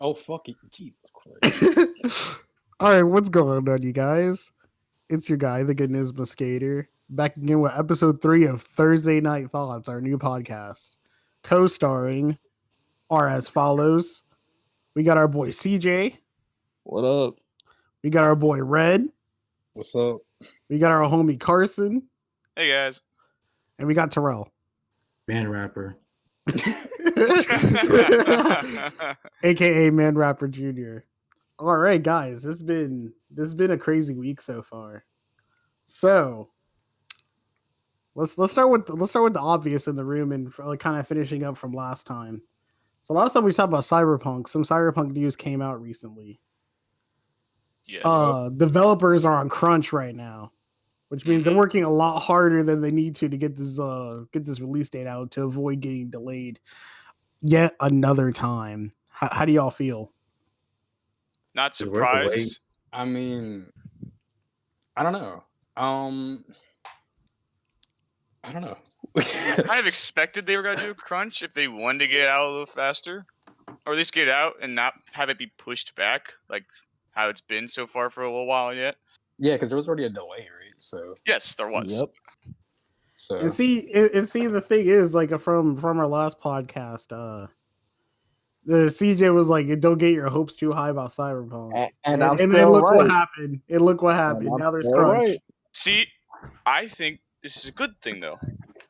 Oh, fucking Jesus Christ. All right, what's going on, you guys? It's your guy, the Good News Muscater, back again with episode 3 of Thursday Night Thoughts, our new podcast. Co-starring are as follows. We got our boy CJ. What up? We got our boy Red. What's up? We got our homie Carson. Hey guys. And we got Terrell. Man rapper. AKA Man Rapper Jr. All right, guys, this has been a crazy week so far. So let's start with the obvious in the room and like kind of finishing up from last time. So last time we talked about Cyberpunk. Some Cyberpunk news came out recently. Yes. Developers are on crunch right now, which means they're working a lot harder than they need to get this release date out to avoid getting delayed yet another time. How do y'all feel? Not surprised. I mean, I don't know. I don't know. I kind of expected they were going to do a crunch if they wanted to get out a little faster, or at least get out and not have it be pushed back, like how it's been so far for a little while yet. Yeah, because there was already a delay, right? So yes, there was. Yep. So and see, the thing is, like from our last podcast, the CJ was like, "Don't get your hopes too high about Cyberpunk," and then look what happened. And look what happened. Now there's crunch. Right. See, I think this is a good thing though.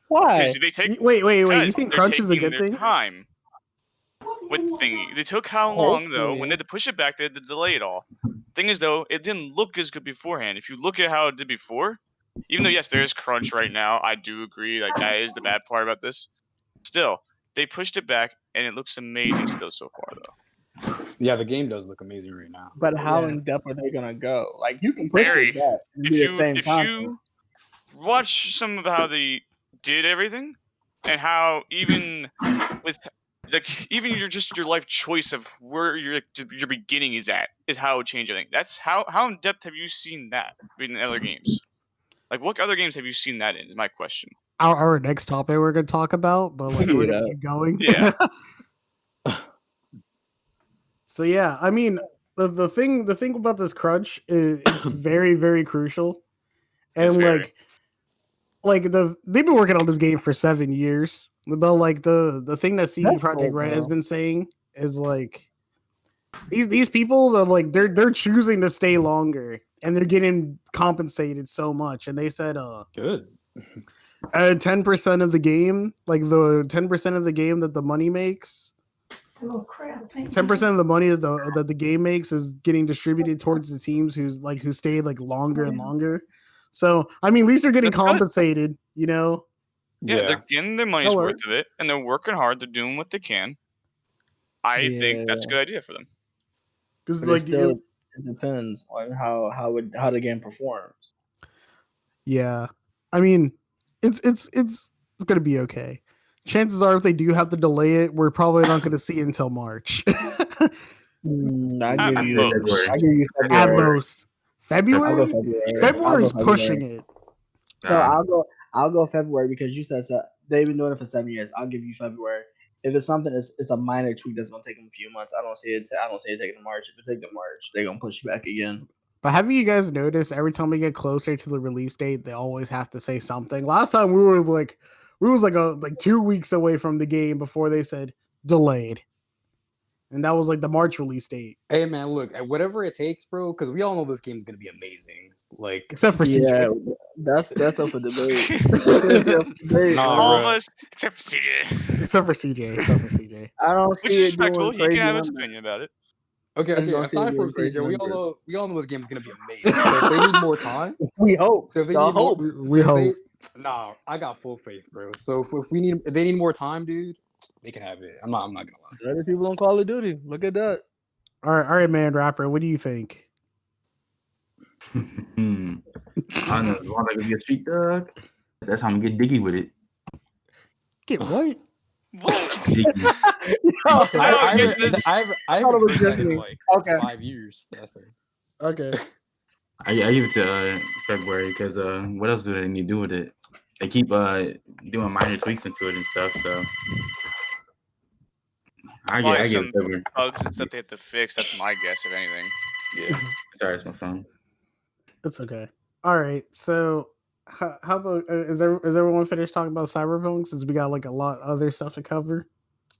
Why? They take Wait. You think crunch is a good thing? Time with thingy. They took how long though? When they had to push it back, they had to delay it all. Thing is though, it didn't look as good beforehand. If you look at how it did before, even though yes, there is crunch right now, I do agree. Like that is the bad part about this. Still, they pushed it back, and it looks amazing still so far though. yeah, the game does look amazing right now. But how in depth are they gonna go? Like you can push it back and do the same content. You watch some of how they did everything, and how even with even your life choice of where your beginning is at is how it changed everything. That's how in depth have you seen that in other games? Like what other games have you seen that in? Is my question. Our next topic we're gonna talk about, but like we're gonna keep going. Yeah. So yeah, I mean the thing about this crunch is it's very, very crucial. And they've been working on this game for 7 years. But like the thing that CD Projekt Red has been saying is like these people are like they're choosing to stay longer and they're getting compensated so much. And they said good. 10% of the game, like the 10% of the game that the money makes. 10% of the money that the game makes is getting distributed towards the teams who stayed like longer and longer. So I mean, at least they're getting compensated, you know. Yeah, they're getting their money's worth of it, and they're working hard. They're doing what they can. I think that's a good idea for them. Because like it depends on how the game performs. Yeah, I mean, it's gonna be okay. Chances are, if they do have to delay it, we're probably not going to see it until March. I give you February. At most. February? February's pushing it. No, I'll go February because you said so. They've been doing it for 7 years. I'll give you February. If it's something it's a minor tweak that's gonna take them a few months, I don't see it taking March. If it takes March, they're gonna push it back again. But have you guys noticed every time we get closer to the release date, they always have to say something? Last time we was like 2 weeks away from the game before they said delayed. And that was like the March release date. Hey man, look, whatever it takes, bro, because we all know this game's gonna be amazing. Like except for CJ. That's up for debate. All of us except for CJ. Except for CJ. I don't see Which is it respectful. doing He can have his opinion about it. Okay. Aside from CJ, we all know this game's gonna be amazing. So if they need more time, we hope. So if they need hope. Nah, I got full faith, bro. So if they need more time, dude, they can have it. I'm not gonna lie. Other people on Call of Duty. Look at that. All right, man, rapper. What do you think? I don't know. You want to be a street dog? That's how I'm gonna get diggy with it. Get what? I haven't played that in like 5 years. That's it. Okay. I give it to February because what else do they need to do with it? They keep doing minor tweaks into it and stuff. So I Probably get some February. bugs and stuff they have to fix. That's my guess, if anything. Yeah. Sorry, it's my phone. It's okay. All right. So, how about is everyone finished talking about Cyberpunk since we got like a lot of other stuff to cover?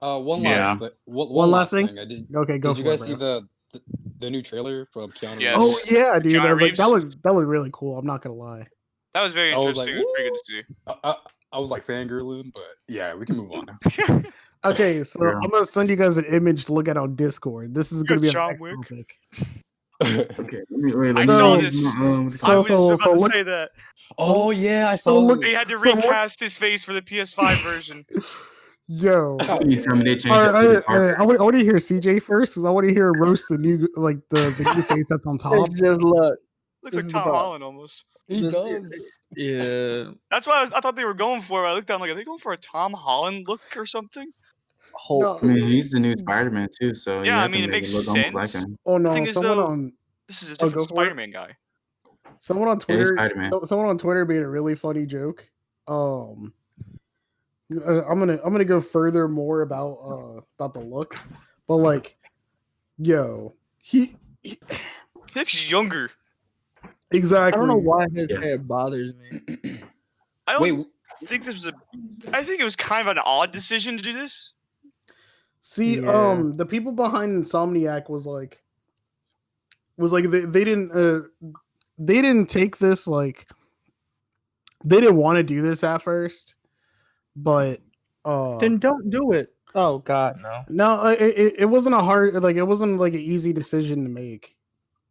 One Yeah. last thing. I did. Okay, go Did you for it, guys see bro. the new trailer from Keanu Yes. Oh Reeves? yeah, dude. Keanu Like, that Reeves? looked really cool. I'm not gonna lie. That was very I was like, interesting. It was pretty good to see. I was like fangirling, but yeah, we can move on now. Okay, so Yeah. I'm gonna send you guys an image to look at on Discord. This is gonna be a John next Wick. topic. Okay. Wait, I So- saw me- this. so- I was about to look- say that. Oh yeah, I So saw. look- They had to So look- recast his face for the PS5 version. Yo. You tell me they changed All it to the right, I want to hear CJ first, because I want to hear roast the new the new face that's on top. It's just look. Looks This like is the Tom problem. Holland almost. He This- does. Yeah. That's why I thought they were going for it. I looked down like, are they going for a Tom Holland look or something? I Hopefully. mean, he's the new Spider-Man too, so Yeah, you I have to mean, it make makes look almost like sense. him. Oh no, thing is, someone though- on This is a Oh, different go for it. Spider-Man guy. someone on Yeah, he's Twitter Spider-Man. someone on Twitter made a really funny joke. I'm gonna go further more about the look, but like, yo, he He looks younger. exactly. I don't know why his Yeah. hair bothers me. I don't Wait, think this was I think it was kind of an odd decision to do this. See, Yeah. the people behind Insomniac was like they didn't take this like they didn't want to do this at first, but Then don't do it. Oh God, no. no, it wasn't a hard like it wasn't like an easy decision to make.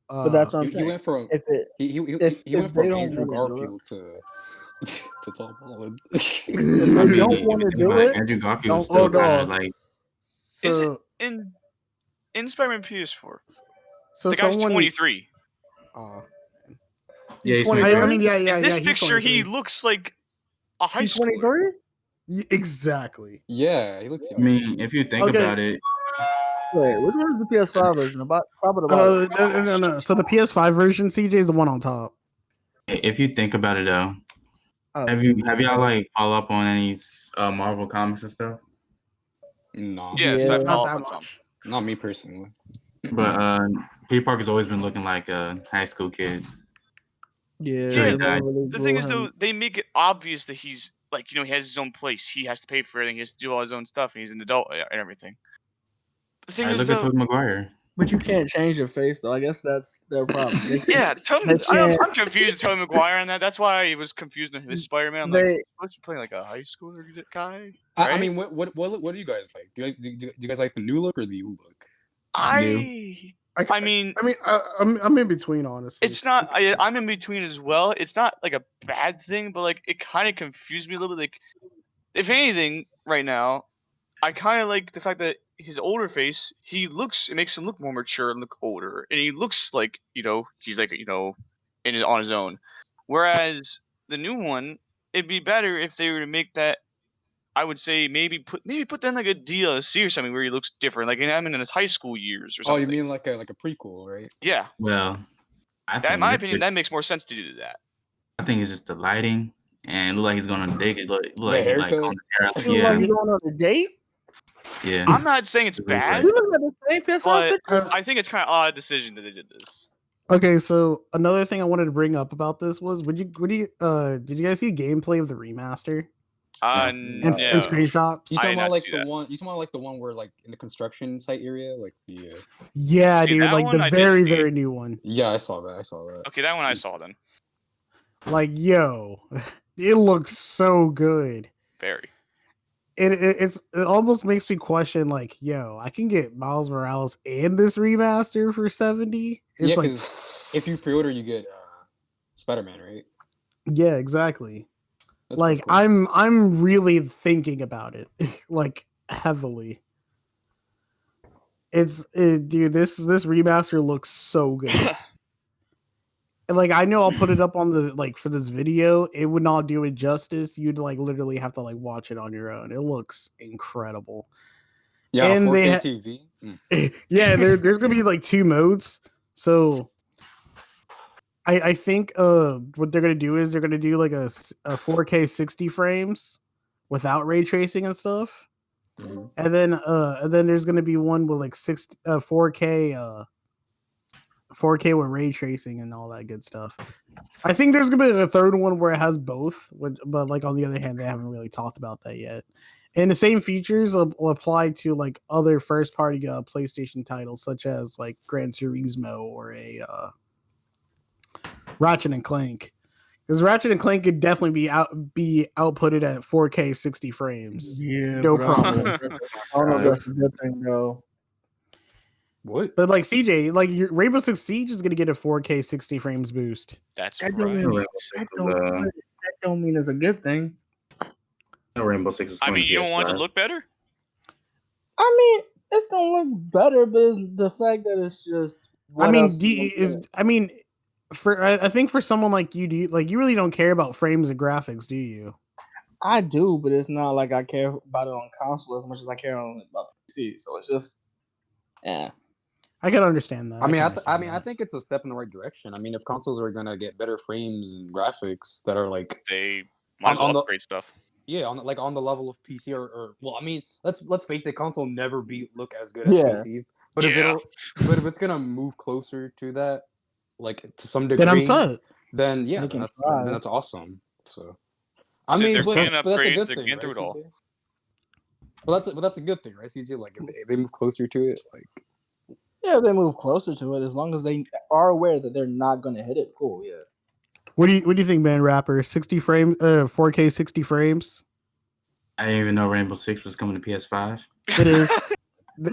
But that's what I'm he saying. went from If it, he if went they from don't Andrew wanna do it- Garfield to Tom Holland. if I they mean, don't if you want to think do about it, Andrew Garfield was don't- oh, still no. bad. Like, Is so it in Spider-Man PS4? so The guy's someone 23. yeah, he's 23? I mean, yeah. In this he's picture, he 23. looks like a high he's schooler. 23. Exactly. Yeah, he looks I young. mean, if you think Okay. about it, Wait, which one is the PS5 version? About top of the bottom. No. So the PS5 version, CJ, is the one on top. if you think about it though, Oh, have y'all like follow up on any Marvel comics and stuff? No, Yes, Yeah. I Not follow that up on some. much. not me personally. But Peter Parker's always been looking like a high school kid. Yeah. Sure, they guy. really The thing blew is, him. though, they make it obvious that he's like, he has his own place. He has to pay for everything. He has to do all his own stuff, and he's an adult and everything. The thing I is, look at though, Tobey Maguire. But you can't change your face though. I guess that's their problem. They can't- yeah, They can't- I'm confused with Tobey Maguire on that. That's why I was confused with his Spider-Man. Like, they- supposed to be playing like a high schooler guy. I Right? mean, what do you guys like? Do you guys like the new look or the old look? I mean, I'm in between, honestly. it's not. I'm in between as well. It's not like a bad thing, but like it kind of confused me a little bit. Like, if anything, right now, I kind of like the fact that his older face, it makes him look more mature and look older, and he looks like he's like on his own. Whereas the new one, it'd be better if they were to make that. I would say maybe put that in like a DLC or something where he looks different, like in his high school years or Oh, something. you mean like a prequel, right? Yeah, Well, I in think my it's opinion, that makes more sense to do that. I think it's just the lighting and it look like he's going on a date. It look like he's like haircut? on the You look like yeah, you going on a date? yeah. I'm not saying it's It looks bad, You look at the same PS5 but picture? I think it's kind of odd decision that they did this. Okay, so another thing I wanted to bring up about this was, did you guys see gameplay of the remaster No. and No. screenshots? You I talking did not about like see the that. one? You talking about like the one where like in the construction site area, like the? Yeah, See, dude, that like one the I did very see. very new one. Yeah, I saw that. Okay, that one I saw then. Like, yo, it looks so good. Very. It almost makes me question, like, yo, I can get Miles Morales and this remaster for $70. It's Yeah, like, 'cause if you pre-order, you get Spider-Man, right? yeah, exactly. That's Like, pretty cool. I'm really thinking about it, like heavily. Dude, this remaster looks so good. And, like, I know I'll put it up on the like for this video. It would not do it justice. You'd like literally have to like watch it on your own. It looks incredible. Yeah, and 4K they ha- TV. Mm. Yeah, there's gonna be like 2 modes. So I think what they're gonna do is they're gonna do like a 4K 60 frames without ray tracing and stuff. Mhm. and then there's gonna be one with like 4K 4K with ray tracing and all that good stuff. I think there's gonna be a third one where it has both, but like on the other hand, they haven't really talked about that yet. And the same features will apply to like other first-party PlayStation titles, such as like Gran Turismo or a Ratchet and Clank. Because Ratchet and Clank could definitely be outputted at 4K 60 frames. Yeah, No but I don't problem. know. I don't know if that's a good thing though. What? But like CJ, like your Rainbow Six Siege is gonna get a 4K 60 frames boost. That's That don't right. mean that don't mean it's a good thing. No Rainbow Six was I coming mean, to you don't want it to PS5. look better? I mean, it's gonna look better, but it's the fact that it's just. I What mean, else you gonna get? I mean, I think for someone like you, you really don't care about frames and graphics, do you? I do, but it's not like I care about it on console as much as I care about PC. So it's just, yeah. I can understand that. I mean, I I think it's a step in the right direction. I mean, if consoles are gonna get better frames and graphics that are like They might as well on the upgrade stuff. yeah, on the level of PC or well, I mean, let's face it, console never look as good as Yeah. PC. But if Yeah. if it's gonna move closer to that, like to some degree, then I'm set. then yeah, They then can try. that's awesome. So, I So mean, they're getting but that's a upgrades, good they're thing, getting right, through it all. CJ? But that's a good thing, right, CJ? Like if they move closer to it, like Yeah, if they move closer to it, as long as they are aware that they're not gonna hit it, cool. Yeah. What do you think, man? Rapper 60 frames, 4K 60 frames. I didn't even know Rainbow Six was coming to PS5. It is. But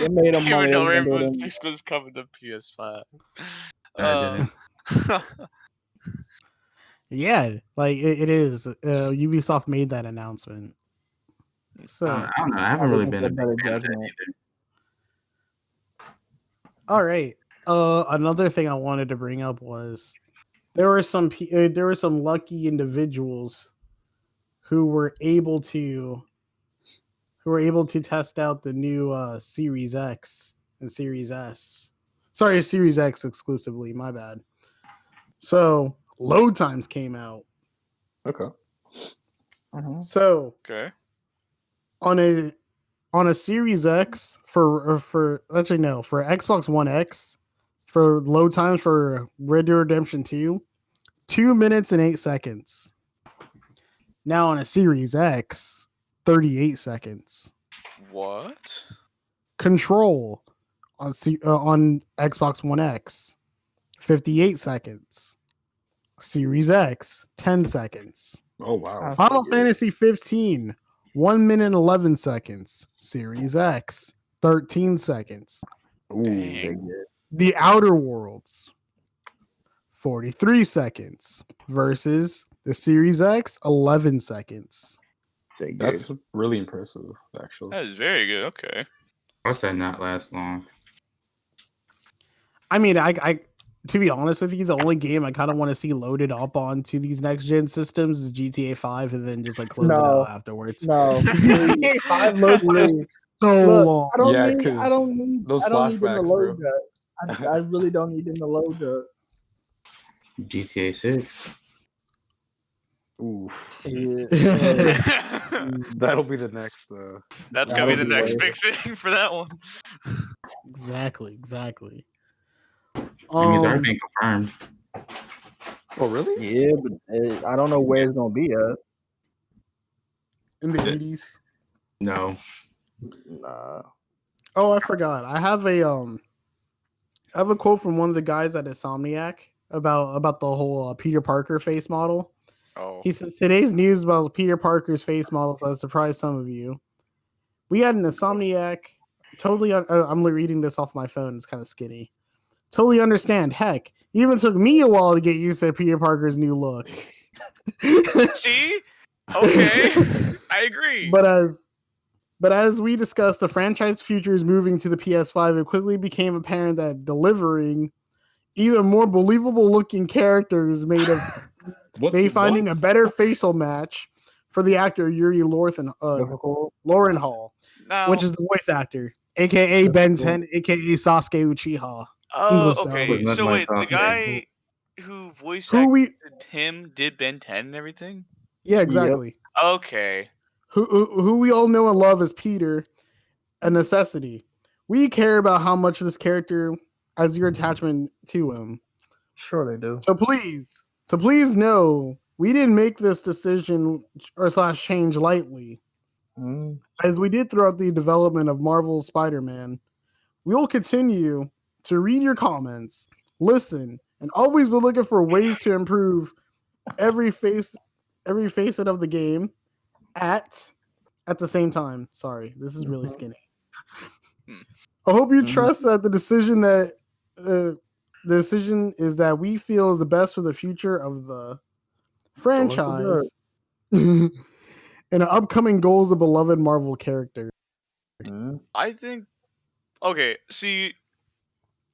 it made them You money. even know They're gonna do Rainbow it in- Six was coming to PS5. I didn't. Yeah, like it is. Ubisoft made that announcement. So I don't know. I haven't I really think been a that's big better fan of that judgment. either. all right. Another thing I wanted to bring up was there were some lucky individuals who were able to test out the new Series X and Series S. Sorry, Series X exclusively. My bad. So load times came out. okay. So Okay. on a Series X for Xbox One X for load times for Red Dead Redemption 2, 2 minutes and 8 seconds. Now on a Series X, 38 seconds. What? Control on Xbox One X, 58 seconds. Series X, 10 seconds. Oh wow. Final Fantasy 15, 1 minute and 11 seconds. Series X, 13 seconds. Ooh. Dang. The Outer Worlds, 43 seconds versus the Series X, 11 seconds. That's really impressive, actually. That is very good. Okay. What's that not last long? I mean, I to be honest with you, the only game I kind of want to see loaded up onto these next gen systems is GTA 5, and then just like close it out afterwards. No. GTA 5 load times so Look, long. I don't Yeah, need 'cause I don't need those I don't need them to flashbacks, load bro. that. I really don't need them to load that. GTA 6. Ooh. Yeah. That'll be the next. That's gonna be That'll the be next way- big thing for that one. Exactly. I mean, it's already been confirmed. Oh really? Yeah, but I don't know where it's gonna be at. in the 80s. No. Nah. Oh, I forgot. I have a quote from one of the guys at Insomniac about the whole Peter Parker face model. Oh. He says today's news about Peter Parker's face models has surprised some of you. We had an Insomniac totally. I'm reading this off my phone. It's kind of skinny. Totally understand. Heck, it even took me a while to get used to Peter Parker's new look. See? Okay. I agree. But as we discussed, the franchise future is moving to the PS5. It quickly became apparent that delivering even more believable looking characters made finding a better facial match for the actor Yuri Difficult. Lorenhall, Now, which is the voice actor, aka Ben 10, aka Sasuke Uchiha. English okay. Was nothing So like wait, the that. guy who voice Who we? acted him did Ben 10 and everything? Yeah, exactly. Okay. who we all know and love as Peter, a necessity. We care about how much this character as your attachment to him. Sure they do. So please know we didn't make this decision or / change lightly. Mm. As we did throughout the development of Marvel's Spider-Man, we will continue to read your comments, listen, and always be looking for ways to improve every facet of the game at the same time. Sorry, this is really skinny. I hope you trust that the decision is that we feel is the best for the future of the franchise and the upcoming goals of beloved Marvel character. Mm. I think. Okay, see,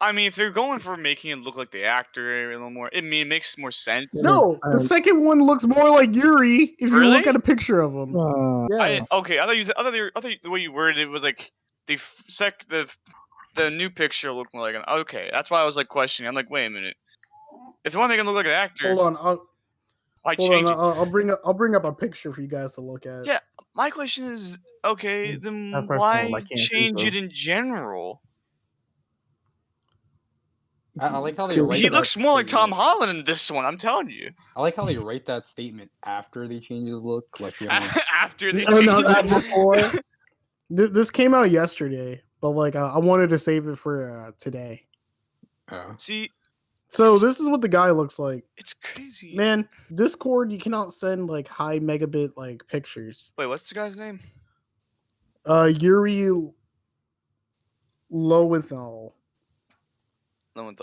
I mean, if they're going for making it look like the actor a little more, it makes more sense. No, the second one looks more like Yuri if you Really? look at a picture of him. Yes. Okay, I thought the way you worded it was like the the new picture looked more like him. Okay, that's why I was like questioning. I'm like, wait a minute. If they want to make him look like an actor, Hold on. why change it? I'll bring up a picture for you guys to look at. Yeah, my question is, okay, then That person why look like Keanu change it Reeves. in general? I like how they He write He that looks more like Tom statement. Holland in this one. I'm telling you. I like how they write that statement after they change his look. Like, you know, After they Oh, change no, it. before. This came out yesterday, but like I wanted to save it for today. See, So this is what the guy looks like. it's crazy. Man, Discord, you cannot send like high megabit like pictures. Wait, what's the guy's name? Yuri Lowenthal. Okay.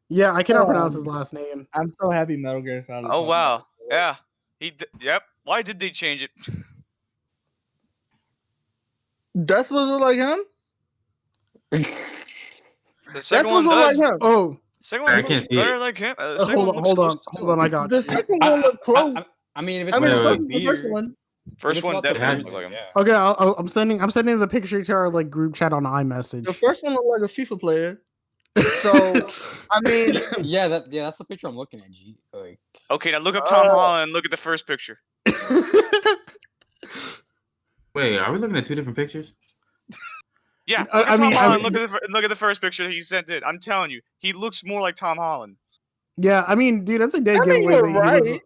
Yeah, I cannot pronounce his last name. I'm so happy Metal Gear Solid. Oh wow. Yeah. Yep. Why did they change it? That's what look like him. The second That's one what look does. like him. Oh, Second I one can't looks see better it. like him. The second hold one on, looks hold on, close to hold on. I got The you. second one look close. I mean, if it's I mean, not wait, the the first beard, one. First if one it's not the definitely beard, looked like then him. yeah. Okay, I'm sending the picture to our like group chat on iMessage. The first one looked like a FIFA player. So I mean, Yeah, that's the picture I'm looking at. G, like, Okay, now look up Tom Holland. Look at the first picture. Wait, are we looking at two different pictures? Yeah, I look at Tom mean- Holland. Look at the first picture that he sent in. I'm telling you, he looks more like Tom Holland. Yeah, I mean, dude, that's a dead I mean, giveaway. you're that he looks- right.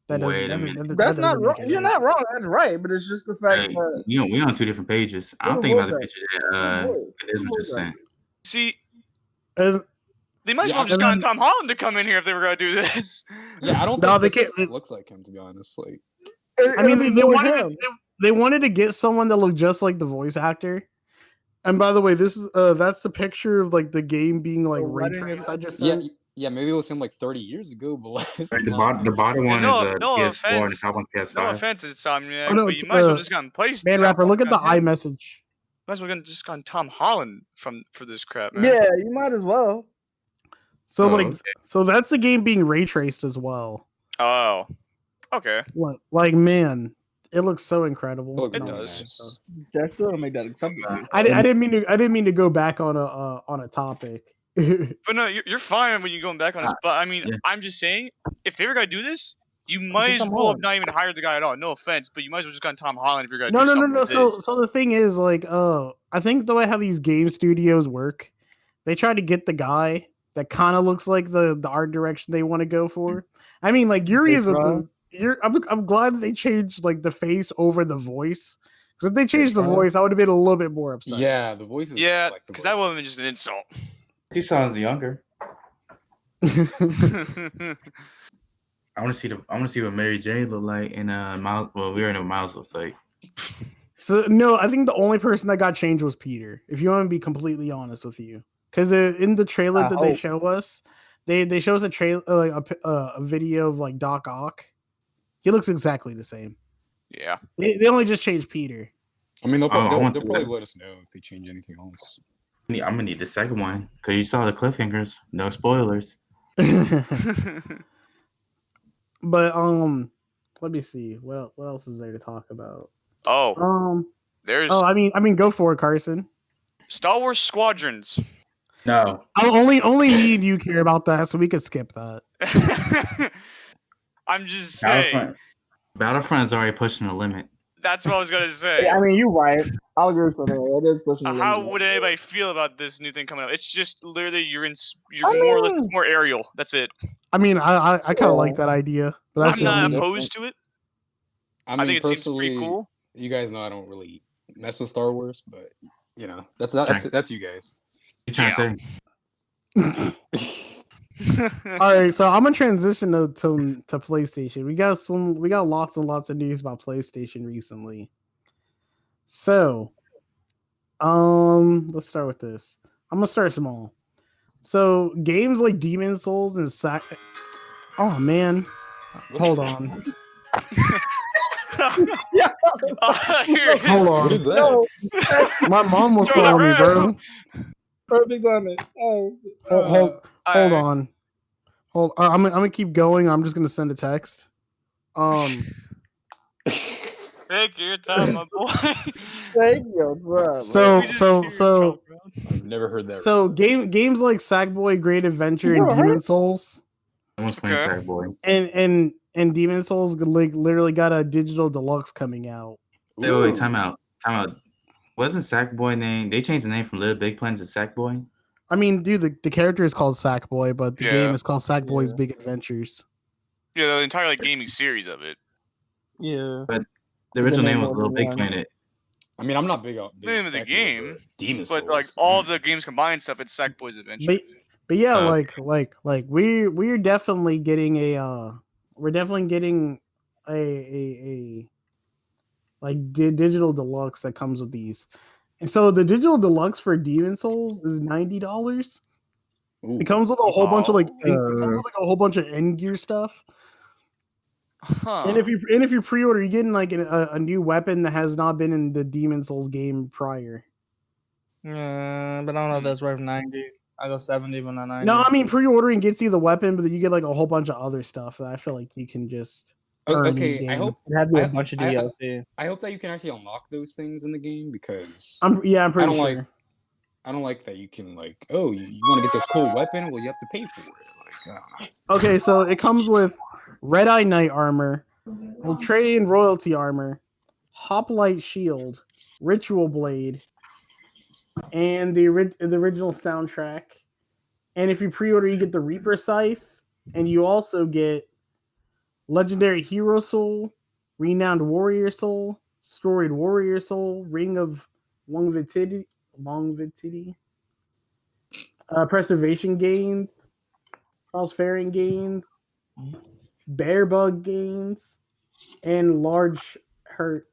That doesn't. Wait a minute. that That's doesn't not wrong. make it You're right. not wrong. That's right. But it's just the fact Hey, that we on two different pages. I'm Who thinking about the was picture that this was just sent. See, And- they might as Yeah, well have just and gotten then- Tom Holland to come in here if they were gonna do this. yeah, I don't No, think they this can't- looks like him, to be honest. Like, I mean, him. they wanted to get someone that looked just like the voice actor. And by the way, this is that's the picture of like the game being like Oh, ray writing traced. I just yeah, sent. yeah, maybe it was him like 30 years ago, but it's Right, the not. bottom one no, is no PS4 and the offense. top one's PS5. No offense, Insomniac, Oh, no, but it's, you might as well just gotten placed. Man rapper, look at the iMessage. Might as well just gotten Tom Holland for this crap, man. Yeah, you might as well. So Oh, like, okay. so that's the game being ray traced as well. Oh. Okay. Like man, it looks so incredible. It looks It really does. nice. That's still don't make that acceptable. I didn't mean to go back on a topic. But no, you're fine when you're going back on this. But I mean, yeah. I'm just saying, if they were gonna do this, you might as Tom well have Holland. not even hired the guy at all. No offense, but you might as well just gotten Tom Holland if you're gonna No. do something like So this. the thing is, like, I think the way how these game studios work, they try to get the guy that kind of looks like the art direction they want to go for. I mean, like Yuri is I'm glad they changed like the face over the voice. Because if they changed the voice, I would have been a little bit more upset. Yeah, the voice is Yeah, like the because that would have voice. been just an insult. He sounds younger. I want to see what Mary Jane look like in Miles. Well, we already know what Miles looks like. So no, I think the only person that got changed was Peter. If you want to be completely honest with you, because in the trailer that they show us, they show us a trailer like a video of like Doc Ock. He looks exactly the same. Yeah. They only just changed Peter. I mean, they'll I want probably to- let us know if they change anything else. I'm gonna need the second one because you saw the cliffhangers. No spoilers. But let me see what else is there to talk about. Oh, there's I mean, go for it, Carson. Star Wars Squadrons. No. I'll only me and you care about that, so we could skip that. I'm just That was saying. fun. Battlefront's already pushing the limit. That's what I was gonna say. I mean, you're right. I'll agree with that. It is pushing the How limit. would anybody feel about this new thing coming up? It's just literally you're I more or less mean- more aerial. That's it. I mean, I kind of like that idea, but that's I'm just not me. opposed to it. I I mean, think it seems pretty personally, cool. you guys know I don't really mess with Star Wars, but you know, that's you guys. What you trying to say? All right, so I'm gonna transition to PlayStation. We got lots and lots of news about PlayStation recently. So, let's start with this. I'm gonna start small. So games like Demon Souls and Oh man, hold on. Here it is. Hold on. What is that? No, that's My mom was Throw the calling me, bro. perfect timing. Oh, Hold Alright. on. I'm gonna keep going. I'm just gonna send a text. Take your time, my boy. thank you. Bro. So We just hear it so come, bro. I've never heard that. so written. games like Sackboy, Great Adventure, and You ever Demon Souls, Someone's playing Okay. Sackboy. and Demon Souls like literally got a digital deluxe coming out. Wait, time out. Wasn't Sackboy name? They changed the name from Little Big Planet to Sackboy. I mean, dude, the character is called Sackboy, but the Yeah. game is called Sackboy's Yeah. Big Adventures. Yeah, the entire like gaming series of it. Yeah. The original name was name Little was Big one. Planet. I mean, I'm not big on Name of the Sackboy, game, but Demon But like Souls. all of the games combined stuff, it's Sackboy's Adventure. But yeah, Okay. like we're definitely getting a a digital deluxe that comes with these. And so the digital deluxe for Demon Souls is $90. Ooh. It comes with a whole bunch of like Oh. a whole bunch of end gear stuff. Huh. And if you pre-order, you're getting like a new weapon that has not been in the Demon Souls game prior. Yeah, but I don't know if that's worth 90. I go 70, but not 90. No, I mean pre-ordering gets you the weapon, but then you get like a whole bunch of other stuff that I feel like you can just earn in Okay, the I game. hope it had to be a I- bunch of I- DLC. I hope that you can actually unlock those things in the game because I'm pretty I don't sure. like I don't like that you can like, oh, you want to get this cool weapon? Well, you have to pay for it. Like, I don't know. Okay, so it comes with Red Eye Knight armor, Ultradian Royalty armor, Hoplite shield, Ritual blade, and the original soundtrack. And if you pre-order, you get the Reaper scythe, and you also get Legendary Hero Soul, Renowned Warrior Soul, Storied Warrior Soul, Ring of Longevity, Preservation gains, Faring gains, Bear Bug gains, and Large Hurt.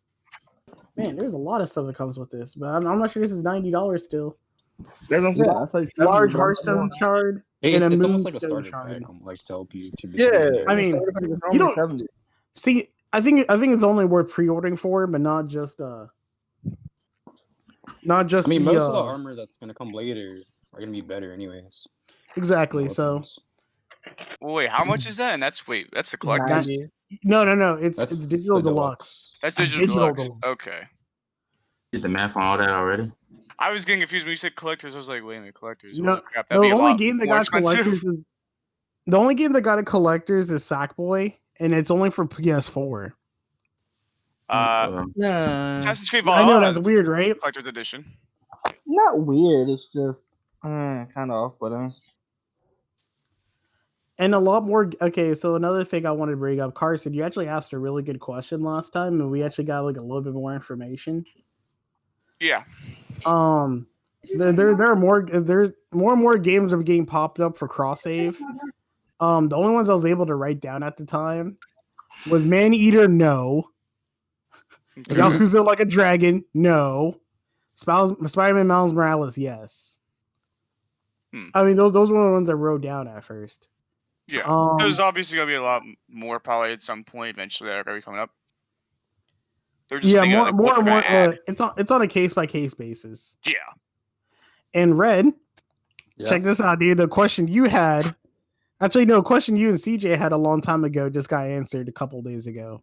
Man, there's a lot of stuff that comes with this, but I'm not sure this is $90 still. That's what I'm saying. That's like 70, Large but I'm Hearthstone shard Hey, and a it's almost like a Moonstone starter shard. pack. I'm like to help you if you've been Yeah, getting I it. mean, starter pack is you normally don't 70. see. I think it's only worth pre-ordering for, but not just I mean, most of the armor that's gonna come later are gonna be better, anyways. exactly. No So weapons. Well, wait, how much is that? And that's the collector's. 90. no, it's That's digital the deluxe. That's Digital digital deluxe. deluxe. Okay. Did the math on all that already? I was getting confused when you said collectors. I was like, wait a minute, collectors. No, Holy crap, the that'd be a only lot game that more got expensive. collectors is the only game that got a collectors is Sackboy, and it's only for PS4. Nah, Assassin's Creed I know Valhalla that's has weird, right? collector's edition. not weird. It's just kind of off, but And a lot more. Okay, so another thing I wanted to bring up, Carson, you actually asked a really good question last time, and we actually got like a little bit more information. Yeah. There are more and more games are getting popped up for cross save. The only ones I was able to write down at the time was Man Eater, no. Yakuza Like a Dragon, no. Spider-Man Miles Morales, yes. I mean, those were the ones I wrote down at first. Yeah. There's obviously gonna be a lot more probably at some point eventually that are gonna be coming up. They're just thinking more like, and what they're more. gonna add. It's on a case by case basis. Yeah. And Red, Yeah. check this out, dude. The question you had, actually, no, question you and CJ had a long time ago just got answered a couple days ago.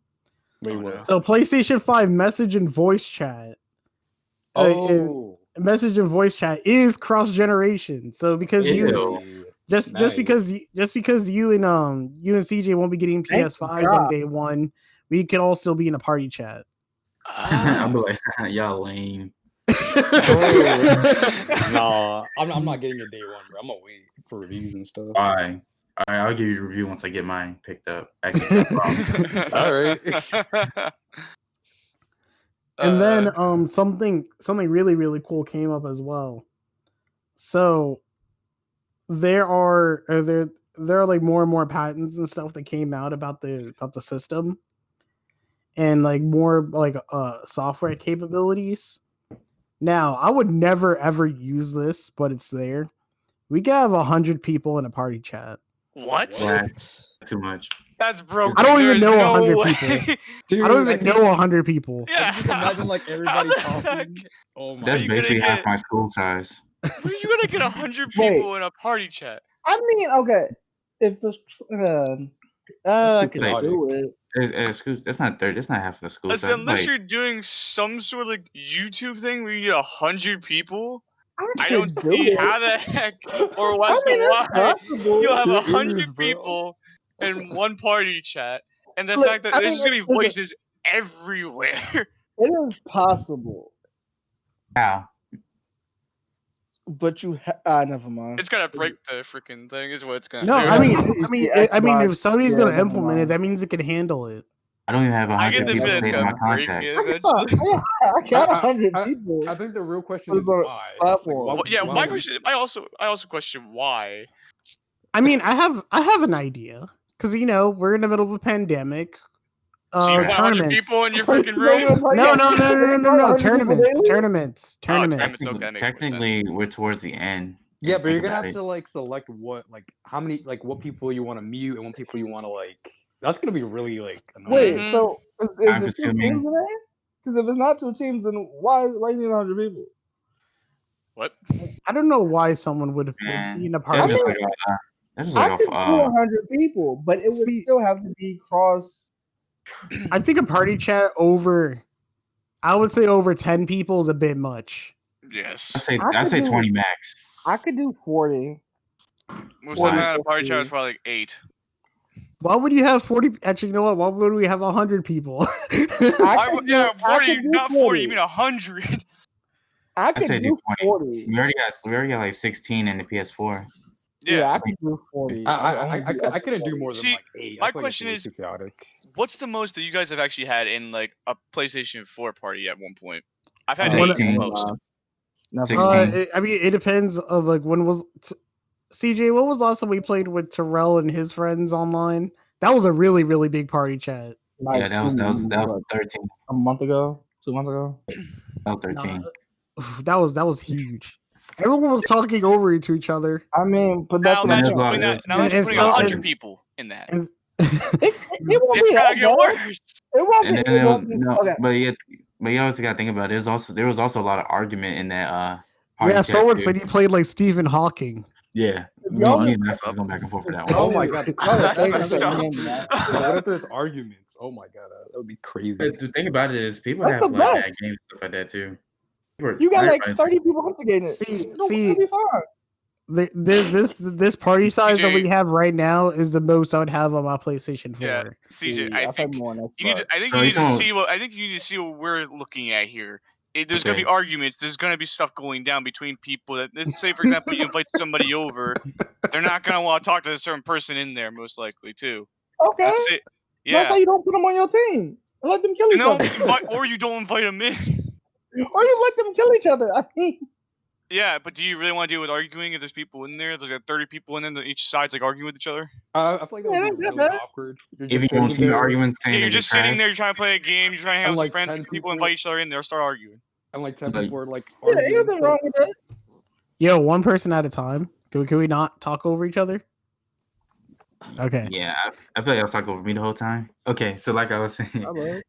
Wait, Oh, what? no. So PlayStation 5 message and voice chat. Oh, Message and voice chat is cross generation. So because Ew. just because you and CJ won't be getting Thank PS5s on God. day one, we could all still be in a party chat. I'll be like, y'all lame. Nah, I'm not getting it day one, bro. I'm gonna wait for reviews and stuff. All right, I'll give you a review once I get mine picked up. Actually, All right. And then something really, really cool came up as well. So there are like more and more patents and stuff that came out about the system, and like more like software capabilities. Now, I would never ever use this, but it's there. We can have 100 people in a party chat. What? That's too much. That's broken. I don't even There's know no 100 way. people. Dude, I don't even know 100 people. I Yeah. can just imagine like everybody How the heck? talking. Oh my That's you gonna basically half get- my school size. Where are you gonna get 100 Wait. people in a party chat? I mean, okay, if the That's I too can chaotic. do it. That's not That's not half the school Listen, size. unless Like, you're doing some sort of like YouTube thing where you get 100 people, I can don't do see it. how the heck or I as to mean, why it's possible. you'll have There 100 is, bro. people in one party chat, and the Look, fact that I there's mean, just gonna be listen. voices everywhere. It is possible, how? but you never mind. It's gonna break the freaking thing, is what it's gonna No, do. I mean, The if Xbox, somebody's yeah, gonna never implement it, mind. that means it can handle it. I don't even have I get 100 the people feeling it's paid in my gonna break contacts. it eventually. I got 100 people. I think the real question What is is on a why. platform? Like, Well, yeah, why my would- question. I also question why. I mean, I have an idea because we're in the middle of a pandemic. So you want 100 Tournaments. people in your freaking room? No. Tournaments. Oh, Tournaments. tournaments, okay, that makes more sense. Technically, we're towards the end. Yeah, If but you you're think gonna about have to like select how many what people you want to mute and what people you want to like. That's gonna be really like annoying. Wait, so is it 2 Time-consuming. teams in there? Because if it's not 2 teams, then why you need 100 people? What? I don't know why someone would Man, be in a That's party. just mean, like a. That's just I like could do a. 100 people, but it would See- still have to be cross. I think a party chat I would say over 10 people is a bit much. Yes. I'd say 20 max. I could do 40. Most Why? of the time, a party chat is probably like 8. Why would you have 40? Actually, you know what? Why would we have 100 people? Why would, yeah, 40, could do not 40, you mean 100. I I'd could say do 40. We already got like 16 in the PS4. Yeah. I could do 40. I couldn't do more than See, like 8. my I feel like question it's is- too chaotic. What's the most that you guys have actually had in like a PlayStation 4 party at one point? I've had Uh, 8 16. the most. Never 16. mind. I mean, it depends of like when was CJ. What was last time we played with Terrell and his friends online? That was a really, really big party chat. Like, Yeah, that was 13. a month ago, 2 months ago. That was 13. That was huge. Everyone was talking over to each other. I mean, but that's Now what I'm imagine there's a lot saying. putting of- that. Now imagine and putting so- 100 and- people in that. And, It won't It's be gonna that get bad. worse. It won't And be. then It there was won't be. no, Okay. but you also got to think about it. There was also a lot of argument in that party yeah, chat someone too. said he played like Stephen Hawking. Yeah, Y'all me just- and Ness was going back and forth for that one. Oh my god. No, That's that's messed another up. thing, too. What if there's arguments? Oh my god, that would be crazy. But the thing about it is, people That's have the like bad best. games and stuff like that too. You got like Everybody's- 30 people instigating it. See, It'll be fine. this party size that we CJ. have right now is the most I would have on my PlayStation 4. Yeah, CJ, I I've had think more on you need. Xbox. To, I think So you you need to don't- see what. I think you need to see what we're looking at here. There's gonna Okay. be arguments. There's gonna be stuff going down between people. That let's say, for example, you invite somebody over. They're not gonna want to talk to a certain person in there, most likely too. Okay. That's it. That's Yeah. why you don't put them on your team. And let them kill each No, other. or you don't invite them in. Or you let them kill each other. I mean, Yeah, but do you really want to deal with arguing if there's people in there? There's like 30 people in there, each side's like arguing with each other. I feel like that Yeah, would be that's really bad. awkward. You're If just you want sitting team there, arguments saying Yeah, you're that just sitting trash, there, you're trying to play a game, you're trying to hang out And with like some friends, 10 people people- invite each other in there, start arguing. and like 10 Like- people are like yeah, arguing ain't and nothing wrong stuff. with that. Yo, one person at a time. Can we not talk over each other? Okay. yeah, I feel like I was talking over me the whole time. Okay, so like I was saying, Alright.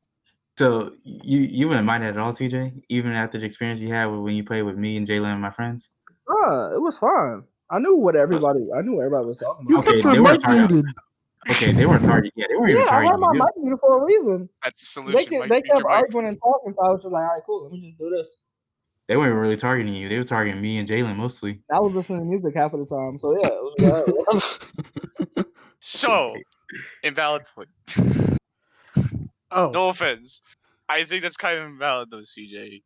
so you wouldn't mind that at all, TJ? Even after the experience you had when you played with me and Jalen and my friends? It was fine. I knew what everybody was talking You about. Okay, kept your they were mic targeted. muted. Okay, they weren't targeting. Yeah, they weren't even Yeah, I had targeting my you. mic muted for a reason. That's the They solution. Mike, kept mute your mic. arguing and talking, so I was just like, all right, cool, let me just do this. They weren't really targeting you. They were targeting me and Jalen mostly. I was listening to music half of the time, so yeah, it was good. So, invalid point. Oh, No offense. I think that's kind of invalid though, CJ.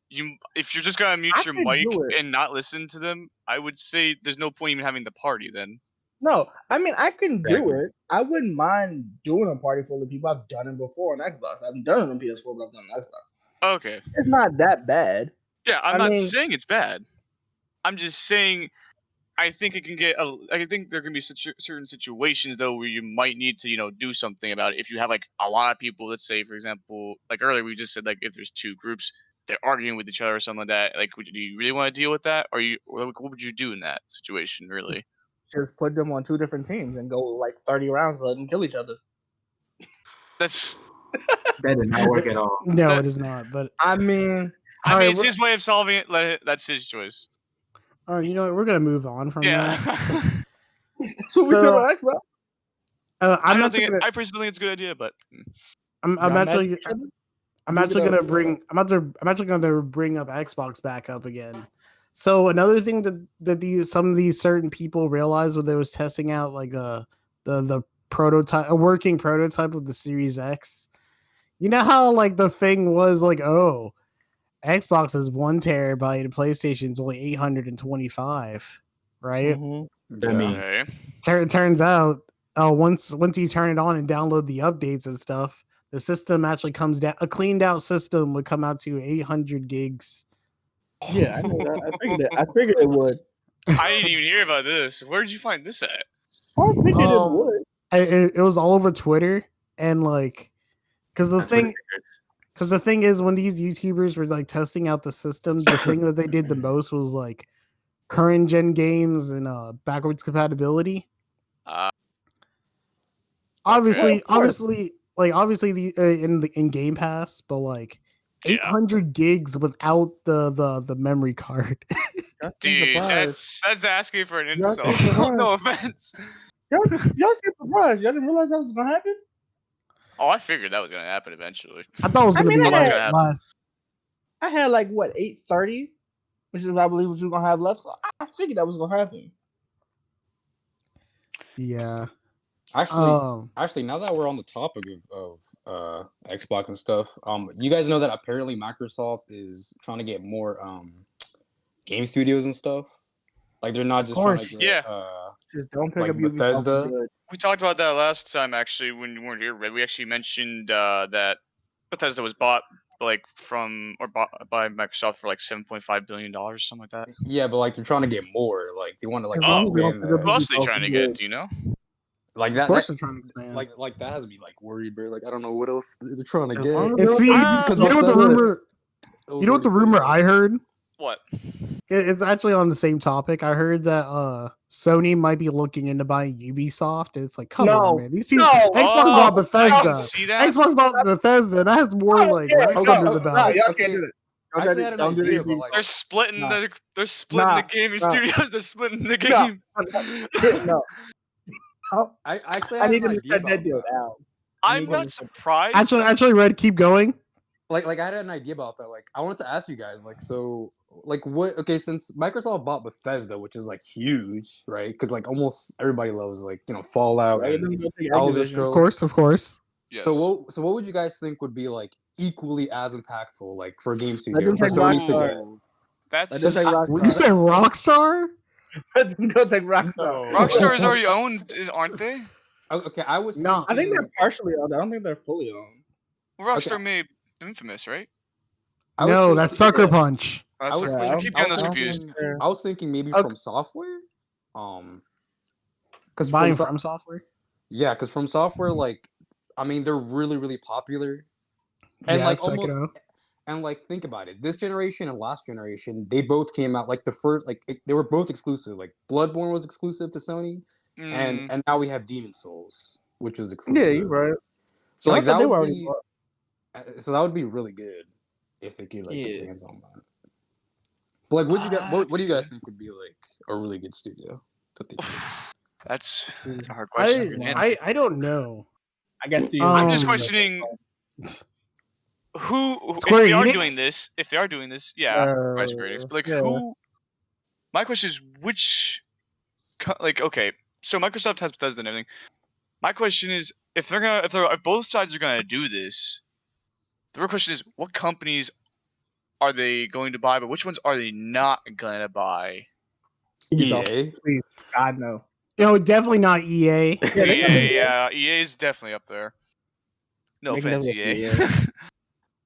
If you're just gonna mute I your can mic do it. and not listen to them, I would say there's no point even having the party then. No, I mean I can do Exactly. it. I wouldn't mind doing a party full of people. I've done it before on Xbox. I've done it on PS4, but I've done it on Xbox. Okay. It's not that bad. Yeah, I'm I not mean- saying it's bad. I'm just saying I think it can get. I think there can be certain situations though where you might need to, do something about it. If you have like a lot of people, let's say for example, like earlier we just said like if there's two groups, they're arguing with each other or something like that. Like, do you really want to deal with that, or what would you do in that situation? Really? Just put them on two different teams and go like 30 rounds, let them kill each other. That's. That did not work at all. no, That- it is not. But I mean, I All mean, right, it's his way of solving it. That's his choice. all right, you know what? We're gonna move on from that. Yeah. that's what we said on Xbox. I'm I actually think gonna. I personally think it's a good idea, but I'm Y'all mad actually. at each other? I'm Leave actually it up. gonna bring. I'm actually gonna bring up Xbox back up again. So another thing that some of these certain people realized when they was testing out like the prototype, a working prototype of the Series X. You know how like the thing was like, oh, Xbox is 1 terabyte and PlayStation's only 825, right? Mhm. I mean, okay. Turns out, once you turn it on and download the updates and stuff, the system actually comes down. A cleaned out system would come out to 800 gigs. Yeah, I know that. I figured it would. I didn't even hear about this. Where did you find this at? I figured it Um, would. It was all over Twitter, and like, because the that's what it thing, is. because the thing is, when these YouTubers were like testing out the system, the thing that they did the most was like current gen games and backwards compatibility. Obviously, of course. obviously the in Game Pass, but like Yeah. 800 gigs without the memory card. Dude, surprised. that's asking for an Y'all insult. seem surprised. No offense. Y'all seem surprised. Y'all didn't realize that was gonna happen. Oh, I figured that was gonna happen eventually. I thought it was I gonna mean, be I like had- last. I had like what 830, which is I believe what you're gonna have left. So I figured that was gonna happen. Yeah. Actually, now that we're on the topic of Xbox and stuff, you guys know that apparently Microsoft is trying to get more game studios and stuff. Like they're not just trying to course. get Just don't pick like up Ubisoft. Bethesda. Good. We talked about that last time actually when you weren't here, Red. We actually mentioned that Bethesda was bought by Microsoft for like $7.5 billion, something like that. Yeah, but like they're trying to get more. Like they want to like As long as we don't expand pick up that. What else are they Ubisoft, trying to we're get? good. Do you know? Like Of that. course, they're trying to expand. Like that has me like worried, bro. Like I don't know what else they're trying to As get. long as And they see, don't- Because you know what the Bethesda- rumor? You know what the rumor I heard? What? It's actually on the same topic. I heard that Sony might be looking into buying Ubisoft, and it's like, come on, No. man. These people, No. Xbox Oh, bought I Bethesda. can see that. Xbox bought Bethesda. That has more like Yeah, reps no, under the no, belt. y'all Okay. can't do it. I actually had an Don't do idea, these but like They're splitting Nah. the the gaming Nah. studios. They're splitting the No. game. No. I actually I had need an them to idea shut that about deal that. down. I'm need not them to- surprised. Actually, Red, keep going. Like I had an idea about that. Like I wanted to ask you guys, like, so like what okay, since Microsoft bought Bethesda, which is like huge, right? Because like almost everybody loves like, Fallout Right? and Them go take Elder Activision. Scrolls. Of course. Yes. So what would you guys think would be like equally as impactful, like for a game Let them studio for take Sony to Rockstar. get? Let That's them take What, you Rockstar. said Rockstar? Let them go take Rockstar. No. Rockstar is already owned, aren't they? Okay, I was No. I think thinking, they're partially owned. I don't think they're fully owned. Well, Rockstar Okay. made Infamous, right? I was No, thinking- that's Sucker Punch. That's was I thinking- keep I getting was those thinking- confused. I was thinking maybe Okay. from software, because Buying from software. yeah, because from software, like, I mean, they're really, really popular, and Yeah, like almost, Sekiro. and like think about it. This generation and last generation, they both came out like the first, like they were both exclusive. Like Bloodborne was exclusive to Sony, Mm, and now we have Demon Souls, which is exclusive. Yeah, you're right. So I like thought that they were would already be, bought. so that would be really good if they could like get Yeah. their hands on that. But like, what do you guys think would be like a really good studio that they could? that's a hard question. to answer. I don't know. I guess the I'm just Um, questioning who if Square they are Enix? doing this. If they are doing this, yeah, by Square Enix. But like, yeah. who? My question is which? Like, okay, so Microsoft has Bethesda and everything. My question is if if both sides are gonna do this, The real question is, what companies are they going to buy, but which ones are they not going to buy? EA. Please, God no. Definitely not EA. Yeah, EA is definitely up there. No They can offense, definitely EA. go for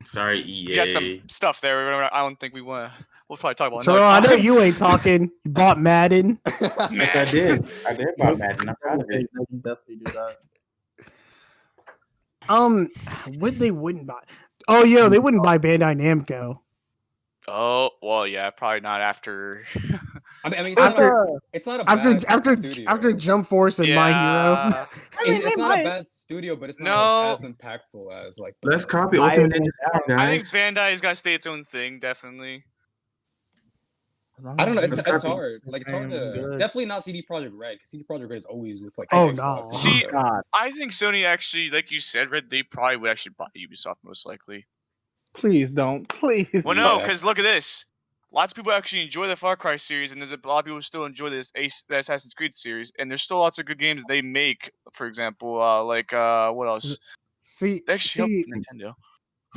Sorry, We got some EA. stuff there. I don't think we want to. We'll probably talk about Terrell, I another know time. you ain't talking. You bought Madden. Yes, I did. I did buy Madden. I'm proud of They it. can definitely do that. What they wouldn't buy? Oh, yo, they wouldn't buy Bandai Namco. Oh, well, yeah, probably not after. I mean, it's not a bad studio. after Jump Force and My Hero. Yeah. It's not a bad studio, but it's not No. as impactful as like. Let's Bethesda. copy Ultimate Ninja Storm, guys. I think Bandai's got to stay its own thing, definitely. I don't know. It's Let's copy. hard. Like it's hard to definitely not CD Projekt Red because CD Projekt Red is always with like. Oh, Xbox no. and See, stuff. God, I think Sony actually, like you said, Red, they probably would actually buy Ubisoft most likely. please don't. Please. Well, don't. no, Yeah. because look at this. Lots of people actually enjoy the Far Cry series, and there's a lot of people who still enjoy the Assassin's Creed series, and there's still lots of good games they make. For example, what else? See, They actually help Nintendo.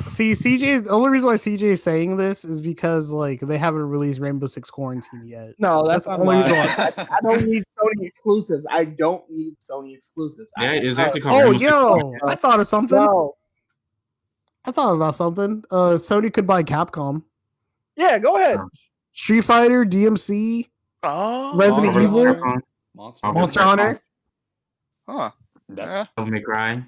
CJ's the only reason why CJ is saying this is because like they haven't released Rainbow Six Quarantine yet. No, that's the not only why. reason why. I don't need Sony exclusives. I don't need Sony exclusives. Yeah, it's actually called Oh, Rainbow Six yo, Siege. I thought of something. No. I thought about something. Sony could buy Capcom, Yeah, go ahead. Street Fighter, DMC, Oh, Resident Monster Evil, Hunter. Monster Hunter. Huh. Yeah. Devil May Cry.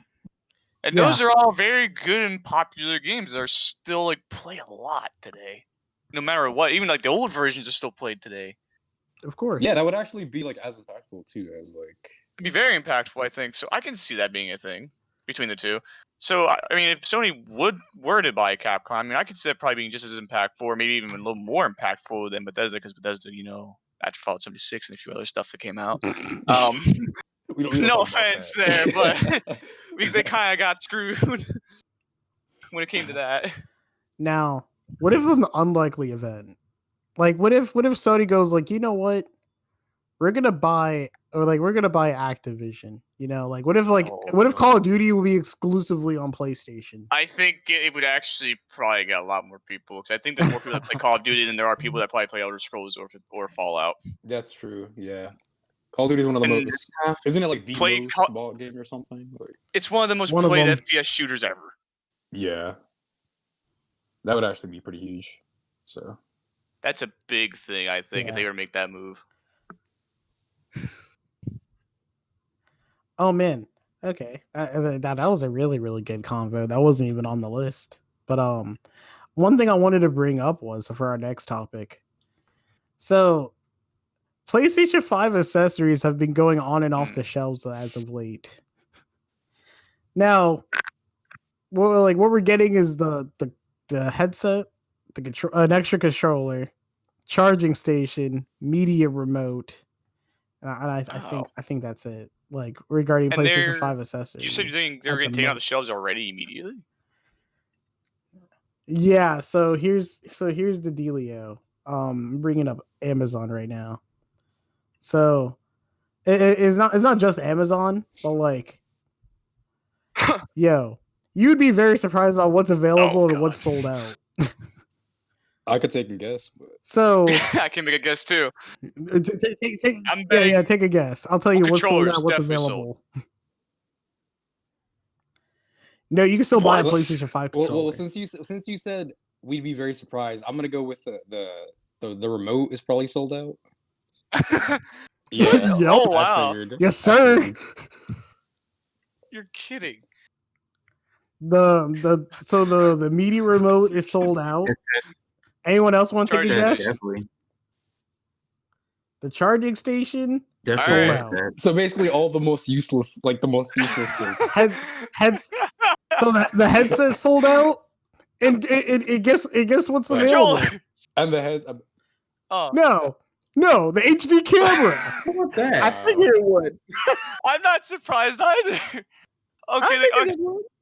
And Yeah. those are all very good and popular games that are still like played a lot today. No matter what, even like the old versions are still played today. Of course. Yeah, that would actually be like as impactful too as like. It'd be very impactful, I think. So I can see that being a thing between the two. So I mean, if Sony were to buy Capcom, I mean, I could see that probably being just as impactful, or maybe even a little more impactful than Bethesda, because Bethesda, after Fallout 76 and a few other stuff that came out. We don't No talk about offense that. there, but they kind of got screwed when it came to that. Now, what if an unlikely event? Like, what if Sony goes like, you know what? We're gonna buy Activision. Like what if Call of Duty will be exclusively on PlayStation? I think it would actually probably get a lot more people, because I think there's more people that play Call of Duty than there are people that probably play Elder Scrolls or Fallout. That's true. Yeah. Call of Duty is one of the most. Isn't it like the most bought game or something? Like, it's one of the most played FPS shooters ever. Yeah. That would actually be pretty huge. So. That's a big thing, I think, if they were to make that move. Oh man. Okay. That was a really, really good convo. That wasn't even on the list. But one thing I wanted to bring up was for our next topic. So PlayStation 5 accessories have been going on and off the shelves as of late. Now, what we're getting is the headset, an extra controller, charging station, media remote, and I think that's it. Like regarding PlayStation 5 accessories. You said they're getting taken off the shelves already immediately? Yeah. So here's the dealio. I'm bringing up Amazon right now. So it's not just Amazon, but like, yo, you'd be very surprised about what's available and what's sold out. I could take a guess, but so I can make a guess too. I'm betting. Take a guess. I'll tell you what's sold out, what's available. No, you can still buy a PlayStation 5 controller. Well, since you said we'd be very surprised, I'm gonna go with the remote is probably sold out. Yeah. Yep. Oh wow. Yes, sir. You're kidding. The media remote is sold out. Anyone else want to take a guess? Definitely. The charging station Definitely. sold out. So basically, all the most useless thing. So the headset sold out, and it guess what's available. And the head. No, the HD camera. What's that? I figured it would. I'm not surprised either. Okay.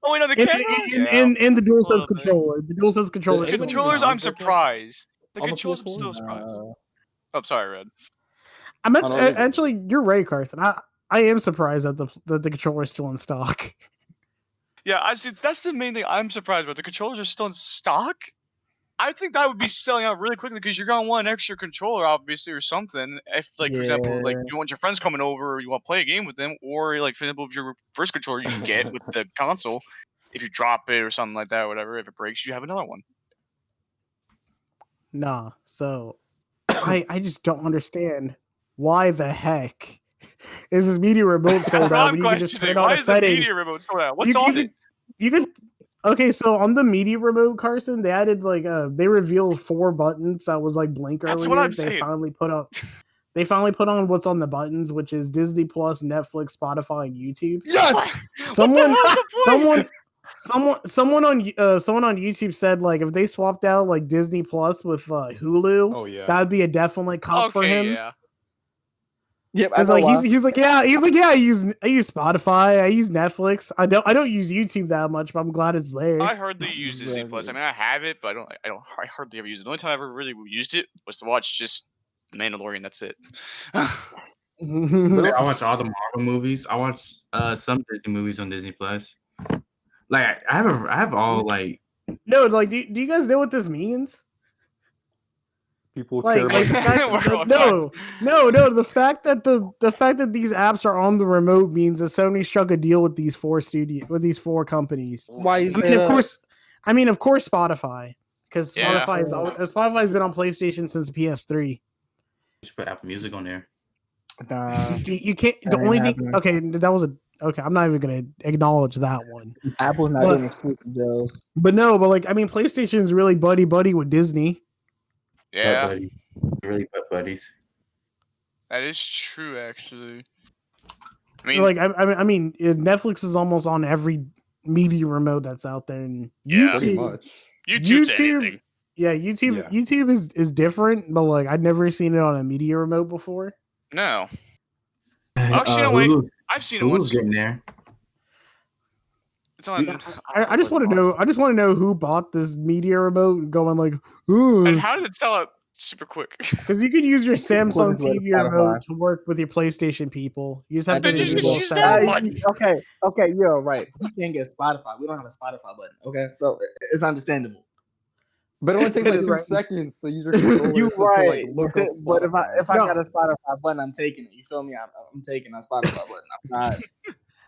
Oh, wait, no, the camera. And the DualSense controller. The DualSense controller. The controllers, I'm surprised. The controllers, I'm still surprised. Oh, sorry, Red. I'm actually, you're right, Carson. I am surprised that the controller is still in stock. Yeah, I see. That's the main thing I'm surprised about. The controllers are still in stock. I think that would be selling out really quickly because you're gonna want an extra controller, obviously, or something. If, like, for example, like you want your friends coming over, or you want to play a game with them, or like, for example, if your first controller you get with the console, if you drop it or something like that, or whatever, if it breaks, you have another one. Nah, so I just don't understand why the heck is this media remote That's sold what out I'm when you can just questioning. turn on Why a is the setting? media remote sold out? What's on you it? you could okay, so on the media remote, Carson, they added like they revealed 4 buttons that was like blink That's earlier. what I'm They saying. finally put on what's on the buttons, which is Disney Plus, Netflix, Spotify, and YouTube. Yes. Someone what the hell's the point? someone on YouTube said like if they swapped out like Disney Plus with Hulu, Oh yeah. that would be a definitely comp for him. Yeah. Yep. I Because know like why. he's like yeah I use Spotify, I use Netflix. I don't use YouTube that much, but I'm glad it's there. I hardly use Disney Plus. I mean, I have it, but I hardly ever use it. The only time I ever really used it was to watch just The Mandalorian. That's it. I watch all the Marvel movies. I watch some Disney movies on Disney Plus. Like I have all like No, like do you guys know what this means? People Like care the about fact the fact that the fact that these apps are on the remote means that Sony struck a deal with these 4 companies. Why you I say mean, that? of course, Spotify, because Yeah. Spotify's been on PlayStation since PS3. just put Apple Music on there. Nah, You can't. The that ain't only thing. happening. Okay, that was a. Okay, I'm not even gonna acknowledge that one. Apple's not But- doing exclusive deals. But no, but like I mean, PlayStation's really buddy with Disney. Yeah, Butt buddies. Really butt buddies. that is true, actually. I mean, Like I mean, Netflix is almost on every media remote that's out there, and Yeah. pretty YouTube. much. YouTube's YouTube- anything. Yeah, YouTube. Yeah. YouTube is different, but like I've never seen it on a media remote before. No. Actually, no, wait. I've seen it Hulu's once. getting there. It's on. I just want to know. I just want to know who bought this media remote. Going like, ooh, And how did it sell out super quick? because you could use your Samsung Because of TV Spotify. remote to work with your PlayStation people. You just have to Then you just enable a use setting. that one. Okay, you're right. We can't get Spotify. We don't have a Spotify button. Okay, so it's understandable. But it only takes like You're 2 right. seconds to use your controller You're to right. like look up But Spotify. if I No. got a Spotify button, I'm taking it. You feel me? I'm taking a Spotify button. I'm not.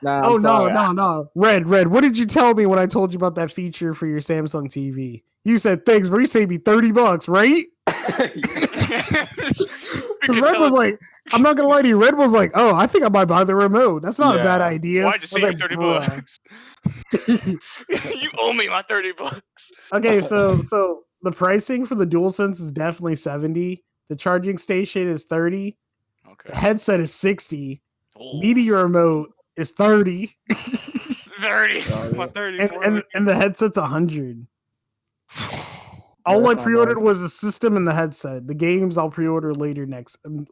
Nah, I'm Oh sorry. no! Red. What did you tell me when I told you about that feature for your Samsung TV? You said thanks, but you saved me $30, right? Because Red was like, I'm not gonna lie to you. Red was like, oh, I think I might buy the remote. That's not a bad Yeah. idea. Why'd you I was save me like, 30 bucks? You owe me my 30 bucks. Okay, so the pricing for the DualSense is definitely 70. The charging station is 30. The Okay. headset is 60. Oh, Media remote is 30. 30. What 30 and the headset's 100. All That's I not pre-ordered bad. was the system and the headset. The games I'll pre-order later next week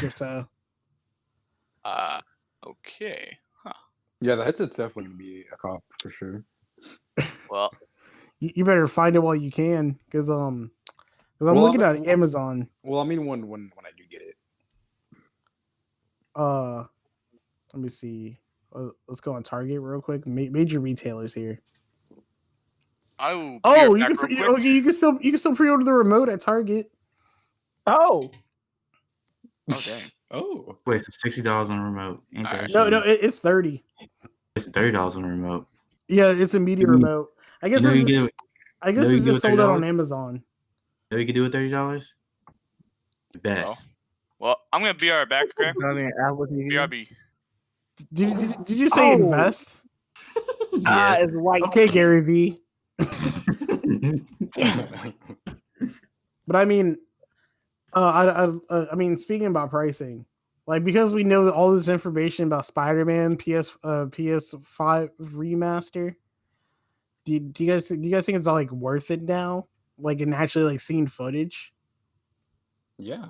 or so. Okay. Huh. Yeah, the headset's definitely gonna be a cop for sure. Well, You better find it while you can, because I'm Well, looking I'm- at Amazon. Well, I mean, when I do get it. Let me see. Let's go on Target real quick. Major retailers here. I will. Oh, be you right can back real quick. you can still pre-order the remote at Target. Oh, Oh, dang. Oh. Wait, $60 on a remote. Ain't that Alright. shit? No, it's 30. It's $30 on a remote. Yeah, it's a media You- remote. I guess You know you it's get just, I guess you it's get just sold out on $30? Amazon. You know you can do with $30? Best. Well, I'm gonna be right back, okay? I mean, Apple TV. BRB. Did you say Oh. invest? Ah, Yes. it's white. Okay, Gary V. But I mean, I mean, speaking about pricing, like because we know all this information about Spider-Man PS5 remaster. Do you guys think it's like worth it now? Like and actually like seeing footage. Yeah.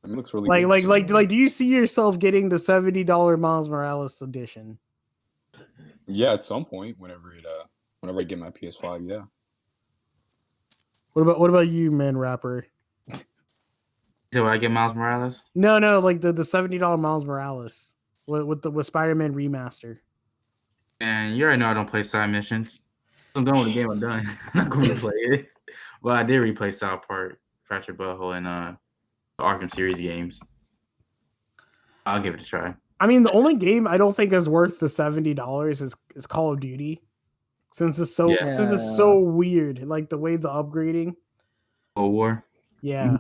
I mean, it looks really Like good. do you see yourself getting the $70 Miles Morales edition? Yeah, at some point, whenever I get my PS5, yeah. What about you, man rapper? So I get Miles Morales? No, like the $70 Miles Morales with Spider-Man remaster. And you already know I don't play side missions. I'm done with the game. I'm done. I'm not going to replay it. Well, I did replay South Park, Fractured Butthole, and the Arkham series games. I'll give it a try. I mean, the only game I don't think is worth the $70 is Call of Duty, since it's so weird, like the way the upgrading. Cold War. Yeah,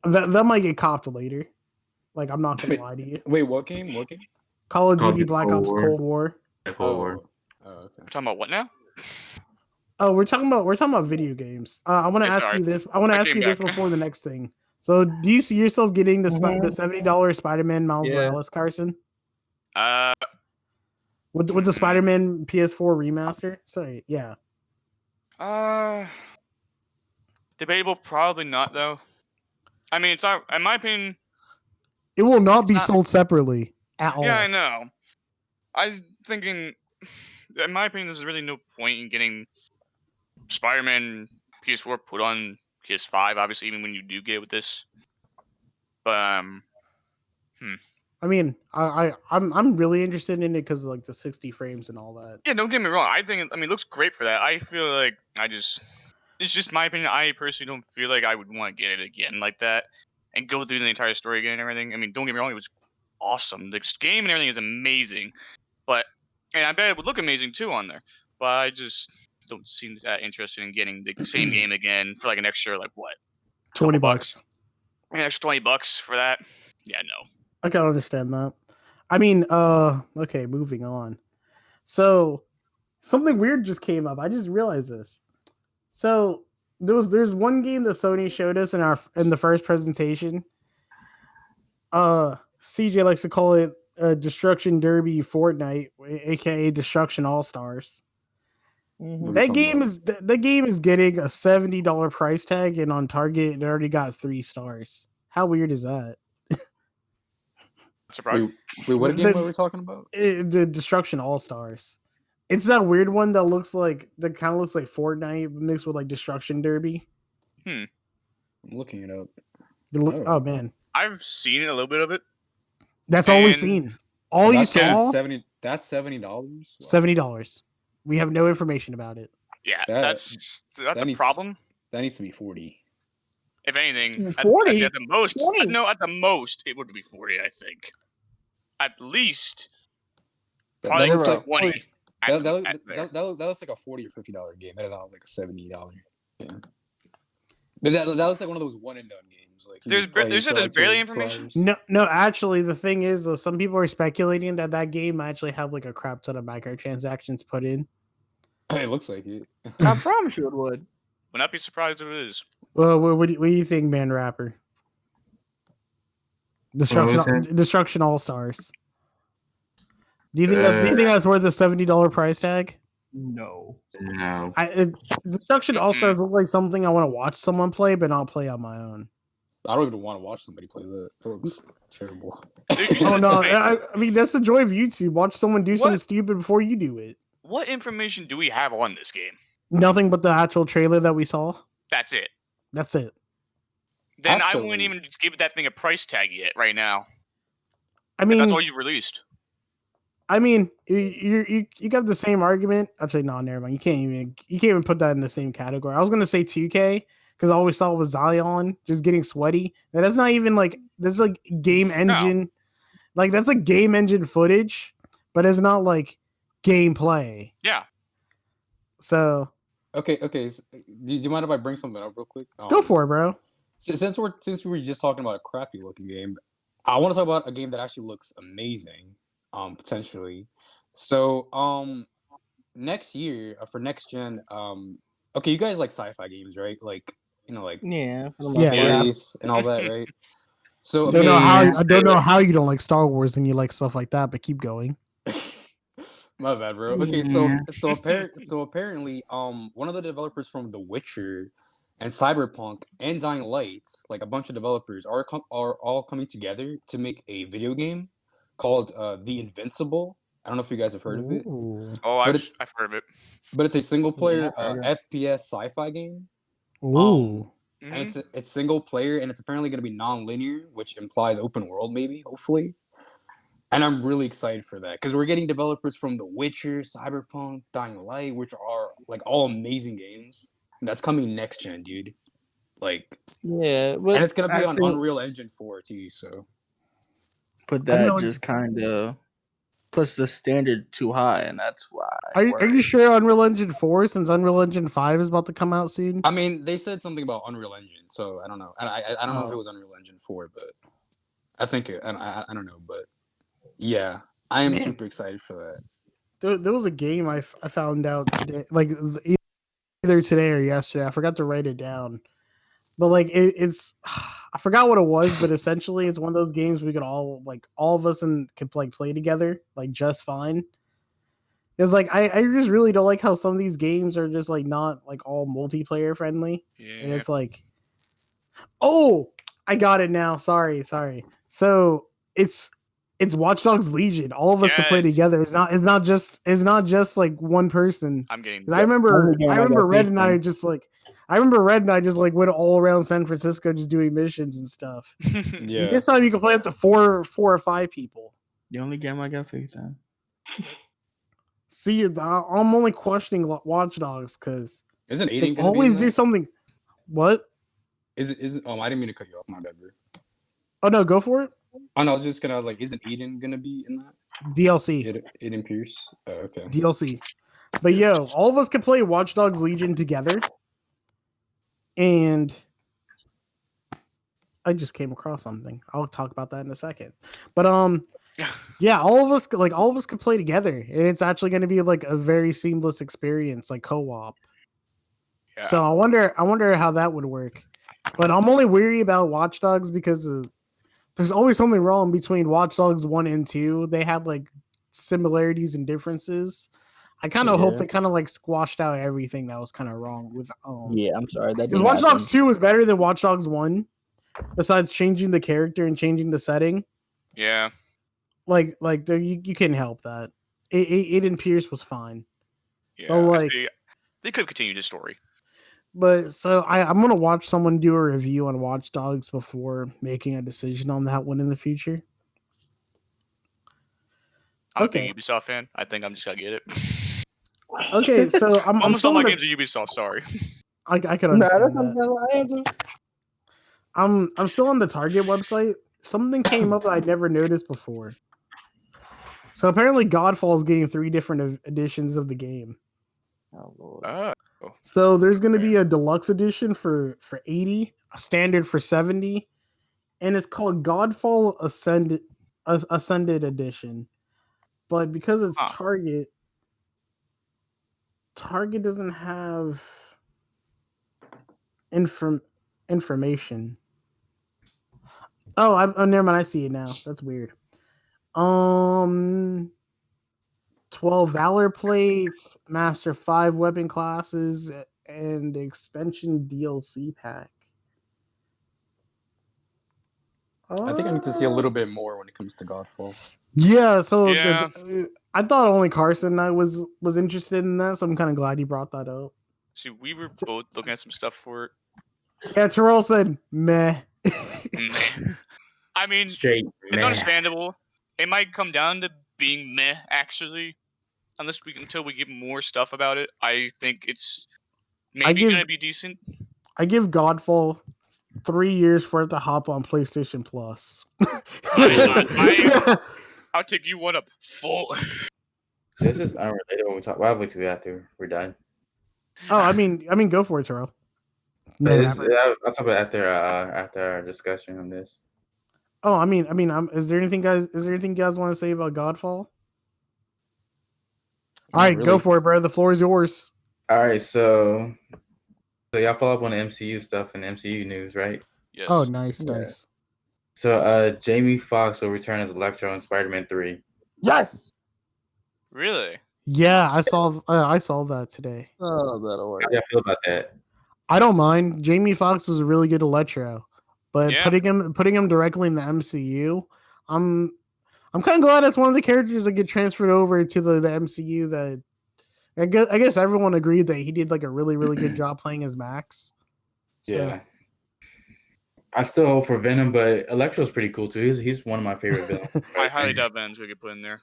that might get copped later. Like, I'm not gonna lie to you. Wait, what game? What game? Call of Duty Black Ops Cold War. Yeah, Cold War. Oh, okay. We're talking about what now? Oh, we're talking about video games. I want to ask you this. I want to ask you this before the next thing. So, do you see yourself getting the $70 Spider-Man Miles Morales, Carson? With the Spider-Man PS4 remaster? Sorry, yeah. Debatable, probably not though. I mean, it's not. In my opinion, it will not be sold separately at all. Yeah, I know. I was thinking, in my opinion, there's really no point in getting Spider-Man PS4 put on PS5. Obviously, even when you do get it with this. But I mean, I'm really interested in it because of like the 60 frames and all that. Yeah, don't get me wrong. I mean, it looks great for that. I feel like it's just my opinion. I personally don't feel like I would want to get it again like that and go through the entire story again and everything. I mean, don't get me wrong. It was awesome. The game and everything is amazing, and I bet it would look amazing too on there. But I just don't seem that interested in getting the same game again for like an extra $20. An extra $20 for that. Yeah, no. I can understand that. I mean, okay, moving on. So something weird just came up. I just realized this. So there's one game that Sony showed us in the first presentation. CJ likes to call it Destruction Derby Fortnite, aka Destruction ALLSTARS. That game is getting a $70 price tag, and on Target it already got 3 stars. How weird is that? Wait, what game were we talking about? The Destruction ALLSTARS. It's that weird one that kind of looks like Fortnite mixed with like Destruction Derby. I'm looking it up. Oh man, I've seen a little bit of it. That's all we've seen. All you saw. That's $70. $70. We have no information about it. Yeah, that's a problem. That needs to be 40. If anything, 40? at the most, 20. no, at the most, it would be 40. I think. At least, probably That looks like 20. that looks like a $40 or $50 game. That is not like a $70 game. But that looks like one of those one and done games. Like there's barely information. No. Actually, the thing is, some people are speculating that game actually have like a crap ton of microtransactions put in. It looks like it. I promise you it would. Would not be surprised if it is. What do you think, Man Rapper? Destruction ALLSTARS. Do you think that's worth the $70 price tag? No. Destruction ALLSTARS look like something I want to watch someone play, but not play on my own. I don't even want to watch somebody play that. That looks terrible. Oh no! I mean, that's the joy of YouTube. Watch someone do something stupid before you do it. What information do we have on this game? Nothing but the actual trailer that we saw. That's it. That's it. Then I wouldn't even give that thing a price tag yet. Right now. I mean, that's all you've released. I mean, you got the same argument. Actually, no, never mind. You can't even put that in the same category. I was gonna say 2K because all we saw was Zion just getting sweaty. And that's not even that's like game engine, that's like game engine footage, but it's not like gameplay. Yeah. So. Okay. So, do you mind if I bring something up real quick? Go for it, bro. Since we were just talking about a crappy looking game, I want to talk about a game that actually looks amazing. Potentially. So, next year for next gen, okay, you guys like sci-fi games, right? Like, space and all that, right? So I don't know how you don't like Star Wars and you like stuff like that, but keep going. My bad, bro. Okay, so apparently, one of the developers from The Witcher and Cyberpunk and Dying Light, like a bunch of developers, are all coming together to make a video game called The Invincible. I don't know if you guys have heard of it. Oh, I've heard of it. But it's a single player FPS sci-fi game. Ooh. And it's single player, and it's apparently going to be non-linear, which implies open world, maybe, hopefully. And I'm really excited for that because we're getting developers from The Witcher, Cyberpunk, Dying Light, which are like all amazing games. And that's coming next gen, dude. Like, Yeah, and but it's gonna be I on think Unreal Engine 4 too. So, but I that know. just kind of puts the standard too high, and that's why. Are you sure Unreal Engine 4 since Unreal Engine 5 is about to come out soon? I mean, they said something about Unreal Engine, so I don't know. I don't know if it Oh. was Unreal Engine 4, but I think it. I don't know, but yeah, I am Man. super excited for that. There was a game I found out today, like either today or yesterday. I forgot to write it down, but like it's I forgot what it was, but essentially it's one of those games we could all of us could like play together like just fine. It's like I just really don't like how some of these games are just like not like all multiplayer friendly, and Yeah. it's like, oh, I got it now. Sorry. So it's Watch Dogs Legion. All of us can play Yes. together. It's not just like one person. I'm getting. 'Cause I remember game I got Red faith and I in. just like went all around San Francisco just doing missions and stuff. Yeah, This time you can play up to four or five people. The only game I got faith in. See, I'm only questioning Watch Dogs because isn't they Aiden gonna always be in do that? something. What? Is it? I didn't mean to cut you off, my bad, bro. Oh no, go for it. Oh no, I was like, isn't Eden gonna be in that? DLC. Eden Pierce. Oh, okay. DLC. But yo, all of us can play Watch Dogs Legion together. And I just came across something. I'll talk about that in a second. But yeah, all of us can play together, and it's actually going to be like a very seamless experience, like co-op. Yeah. So I wonder how that would work. But I'm only weary about Watch Dogs because there's always something wrong between Watch Dogs 1 and 2. They had like similarities and differences. I kind of hope they kind of like squashed out everything that was kind of wrong with Yeah, I'm sorry that because didn't Watch Dogs happen. 2 was better than Watch Dogs 1 besides changing the character and changing the setting. Yeah. Like you couldn't help that. Aiden Pierce was fine. Yeah. But like They could have continued the story. but so I'm gonna watch someone do a review on Watch Dogs before making a decision on that one in the future. I'm a Okay. big Ubisoft fan. I think I'm just gonna get it. Okay, so I'm Almost still all my in the, games are Ubisoft. Sorry. I could Nah, understand that's that. I answer. I'm still on the Target website. Something came up that I'd never noticed before. So apparently Godfall is getting 3 different editions of the game. Oh Lord. Oh. So there's going to be a deluxe edition for 80, a standard for 70, and it's called Godfall Ascended Edition. But because it's Target doesn't have information. Oh, never mind. I see it now. That's weird. 12 Valor plates, Master 5 weapon classes, and expansion DLC pack. I think I need to see a little bit more when it comes to Godfall. Yeah, so Yeah. I thought only Carson and I was interested in that, so I'm kind of glad he brought that up. See, we were both looking at some stuff for it. Yeah, Terrell said meh. Meh. I mean, Straight. it's meh. understandable. It might come down to being meh, actually. Until we get more stuff about it. I think it's maybe gonna be decent. I give Godfall 3 years for it to hop on PlayStation Plus. I'll take you one up full. This is unrelated when we talk. What have we to after we're done? Oh, I mean, go for it, Terrell. I'll talk about after our discussion on this. Oh, I mean, is there anything you guys want to say about Godfall? All right, go for it, bro. The floor is yours. All right, so y'all follow up on the MCU stuff and MCU news, right? Yes. Oh, nice. So Jamie Foxx will return as Electro in Spider-Man 3. Yes. Really? Yeah, I saw that today. Oh, that'll work. How do you feel about that? I don't mind. Jamie Foxx was a really good Electro, but putting him directly in the MCU, I'm kind of glad that's one of the characters that get transferred over to the MCU. That I guess everyone agreed that he did like a really good job playing as Max. So. Yeah. I still hope for Venom, but Electro's pretty cool too. He's one of my favorite villains. I highly doubt Venom's gonna get put in there.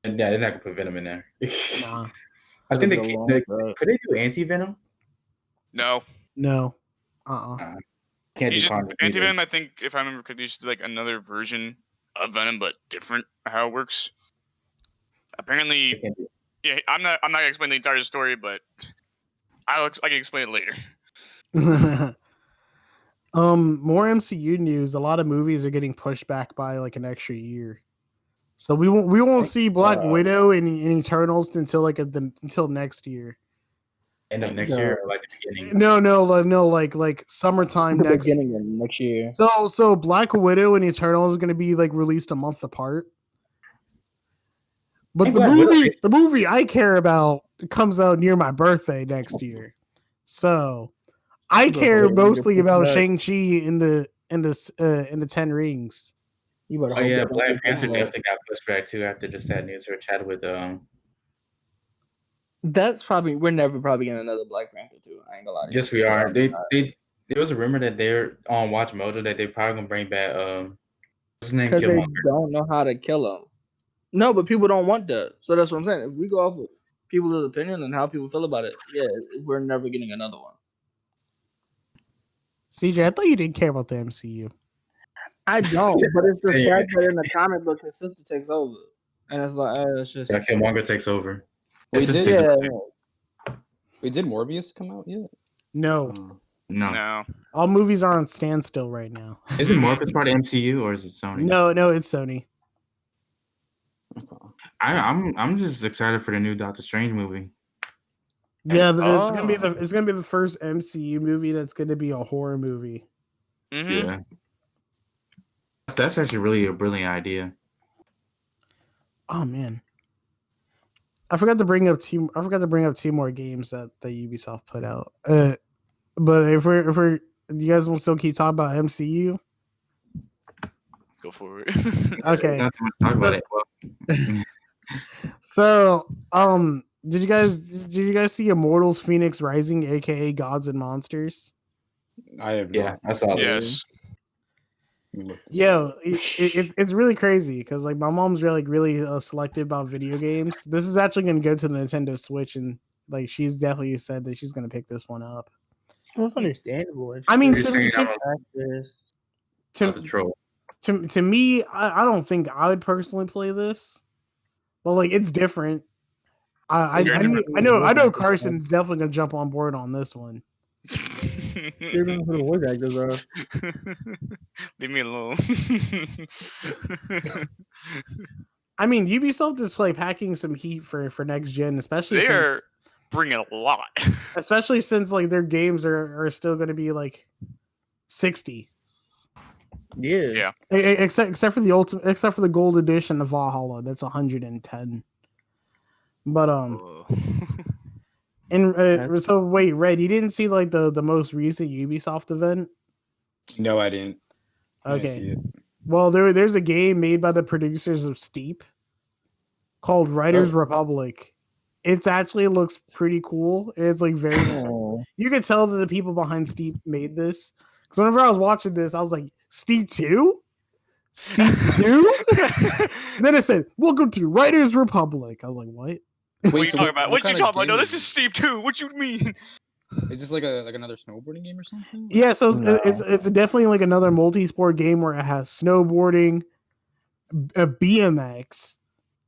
And yeah, they're not gonna put Venom in there. Nah, I think Could've been could they do anti-Venom? No. no. Can't He do just Carnage either. Anti-Venom, I think, if I remember correctly, used to do like another version of Venom, but different how it works. They Apparently, can't do- yeah, I'm not gonna explain the entire story, but I can explain it later. More MCU news. A lot of movies are getting pushed back by like an extra year. So we won't see Black Widow in Eternals until until next year. End of next year or like the beginning. No, like summertime The next. beginning of next year. So Black Widow and Eternals is going to be like released a month apart. But the movie I care about comes out near my birthday next year. So I care mostly about Shang-Chi in the 10 Rings. You better Oh hope yeah, they don't Black get Panther pushed definitely got pushed back too after the sad news or chat with That's probably we're never probably getting another Black Panther too. I ain't gonna lie to you. Yes, we are. There was a rumor that they're on Watch Mojo that they probably gonna bring back what's his name? Because they Killmonger. don't know how to kill him. No, but people don't want that. So that's what I'm saying. If we go off of people's opinion and how people feel about it, yeah, we're never getting another one. CJ, I thought you didn't care about the MCU. I don't, but it's the fact that in the comic book his sister takes over. And it's like it's just Yeah, Killmonger takes over. Wait, It's just- did Morbius come out yet? No. No. No. All movies are on standstill right now. Is it Morbius part of MCU or is it Sony? No, it's Sony. I'm just excited for the new Doctor Strange movie. Yeah, it's gonna be the first MCU movie that's gonna be a horror movie. Mm-hmm. Yeah. That's actually really a brilliant idea. Oh man, I forgot to bring up two more games that Ubisoft put out. But if we're you guys will still keep talking about MCU? Go for it. Okay. Not too much to talk about it. So, did you guys see Immortals Phoenix Rising, aka Gods and Monsters? I have Yeah, I saw that. Yes. Yeah, it's really crazy because like my mom's really selective about video games. This is actually going to go to the Nintendo Switch, and like she's definitely said that she's going to pick this one up. That's understandable. I mean, to me, I don't think I would personally play this, but like it's different. I know Carson's definitely going to jump on board on this one. Leave me alone. I mean, Ubisoft is packing some heat for next gen, especially They're bringing a lot. Especially since like their games are still going to be like 60. Yeah. Except for the gold edition of Valhalla, that's 110. But so wait, Red, you didn't see like the most recent Ubisoft event? No, I didn't. Okay. Didn't see it. Well, there's a game made by the producers of Steep called Riders Republic. It actually looks pretty cool. It's like very you can tell that the people behind Steep made this. Because whenever I was watching this, I was like, Steep 2? Steep 2? Then it said, welcome to Riders Republic. I was like, what? What are you talking about? What you talking about? No, this is Steep 2. What you mean? Is this like another snowboarding game or something? Yeah, so it's definitely like another multi-sport game where it has snowboarding, a BMX,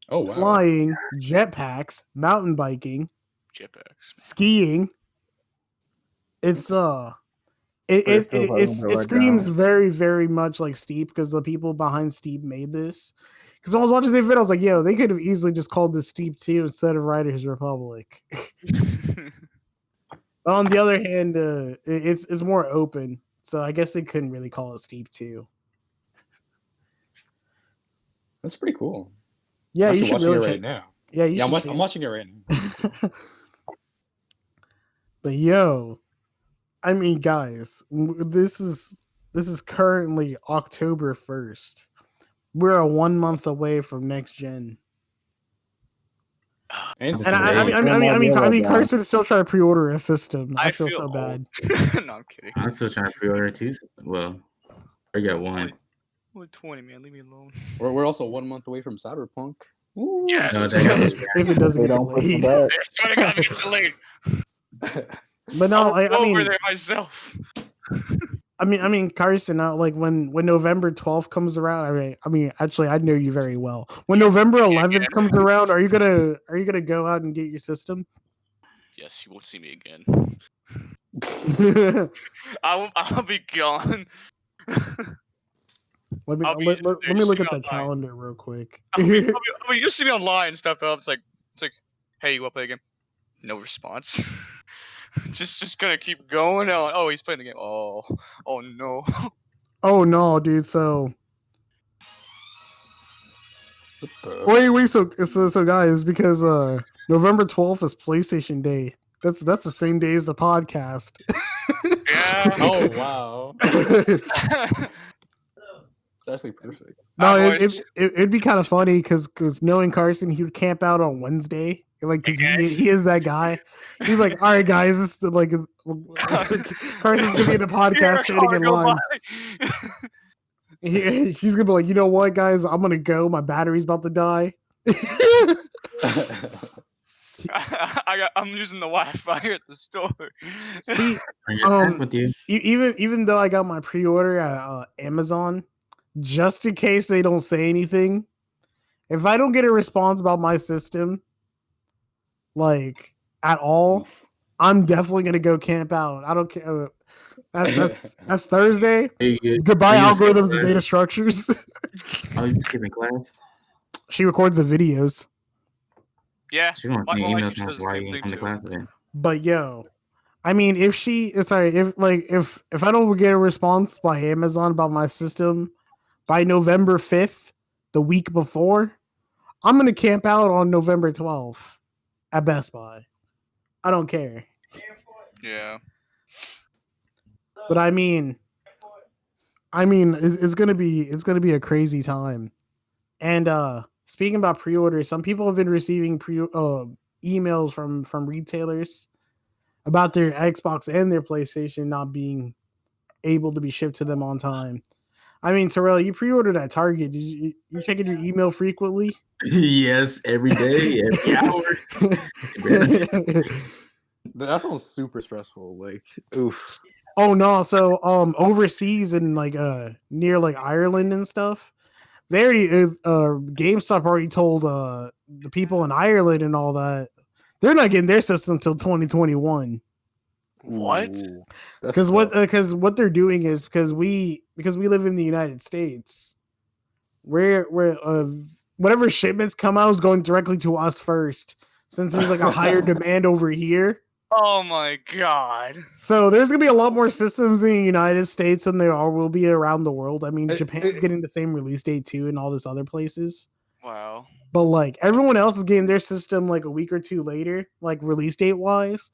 flying, jetpacks, mountain biking, skiing. It's it screams very, very much like Steep because the people behind Steep made this. Because when I was watching the video, I was like, yo, they could have easily just called this Steep 2 instead of Riders Republic. But on the other hand, it's more open, so I guess they couldn't really call it Steep 2. That's pretty cool. Yeah, you should watching really it right now. Yeah, I'm watching it right now. But yo, I mean, guys, this is currently October 1st. We're 1 month away from next gen. And I mean, Carson is still trying to pre-order a system. I feel so bad. No, I'm kidding. I'm still trying to pre-order too. Well, I got one. Only 20, man. Leave me alone. We're also 1 month away from Cyberpunk. Ooh. Yes. No, that If it doesn't They get don't push them delayed. back. I swear to God, it gets delayed. But no, I'll go I mean, over there myself. I mean, Carson, like when November 12th comes around, I mean, actually, I know you very well. When November 11th comes around, are you gonna go out and get your system? Yes, you won't see me again. let I'll be gone. me I'll be let there, me just look see at me the online. calendar real quick. I mean, you'll see me online and stuff. It's like, hey, you want to play a game? No response. just gonna keep going on. Oh, he's playing the game. Oh no. Oh no, dude. So What the? wait. So guys, because November 12th is PlayStation Day. That's the same day as the podcast. Yeah. Oh wow. It's actually perfect. No, boys. it'd be kind of funny because knowing Carson, he would camp out on Wednesday, like because he is that guy. He'd be like, "All right, guys, this is like Carson's gonna be in the podcast standing in line. He's gonna be like, you know what, guys, I'm gonna go. My battery's about to die." I'm using the Wi-Fi here at the store. See, with you. even though I got my pre-order at Amazon, just in case they don't say anything, if I don't get a response about my system, like at all, I'm definitely gonna go camp out. I don't care. That's Thursday. Goodbye, algorithms and data structures. Oh, you skipping class? She records the videos. Yeah, She gonna my send my emails teacher from does the why same you thing come to too. class today. But yo, I mean, if I don't get a response by Amazon about my system by November 5th, the week before, I'm gonna camp out on November 12th at Best Buy. I don't care. Yeah. But I mean, it's gonna be a crazy time. And speaking about pre-orders, some people have been receiving emails from retailers about their Xbox and their PlayStation not being able to be shipped to them on time. I mean, Terrell, you pre-ordered at Target. You checking your email frequently? Yes, every day, every hour. That sounds super stressful. Like, oof. Oh no! So overseas and like near like Ireland and stuff, they already GameStop already told the people in Ireland and all that they're not getting their system until 2021. What? Because what they're doing is because we live in the United States, we're whatever shipments come out is going directly to us first, since there's like a higher demand over here. Oh my God. So there's gonna be a lot more systems in the United States than there will be around the world. I mean, Japan's getting the same release date too, and all this other places. Wow. But like everyone else is getting their system like a week or two later, like release date wise,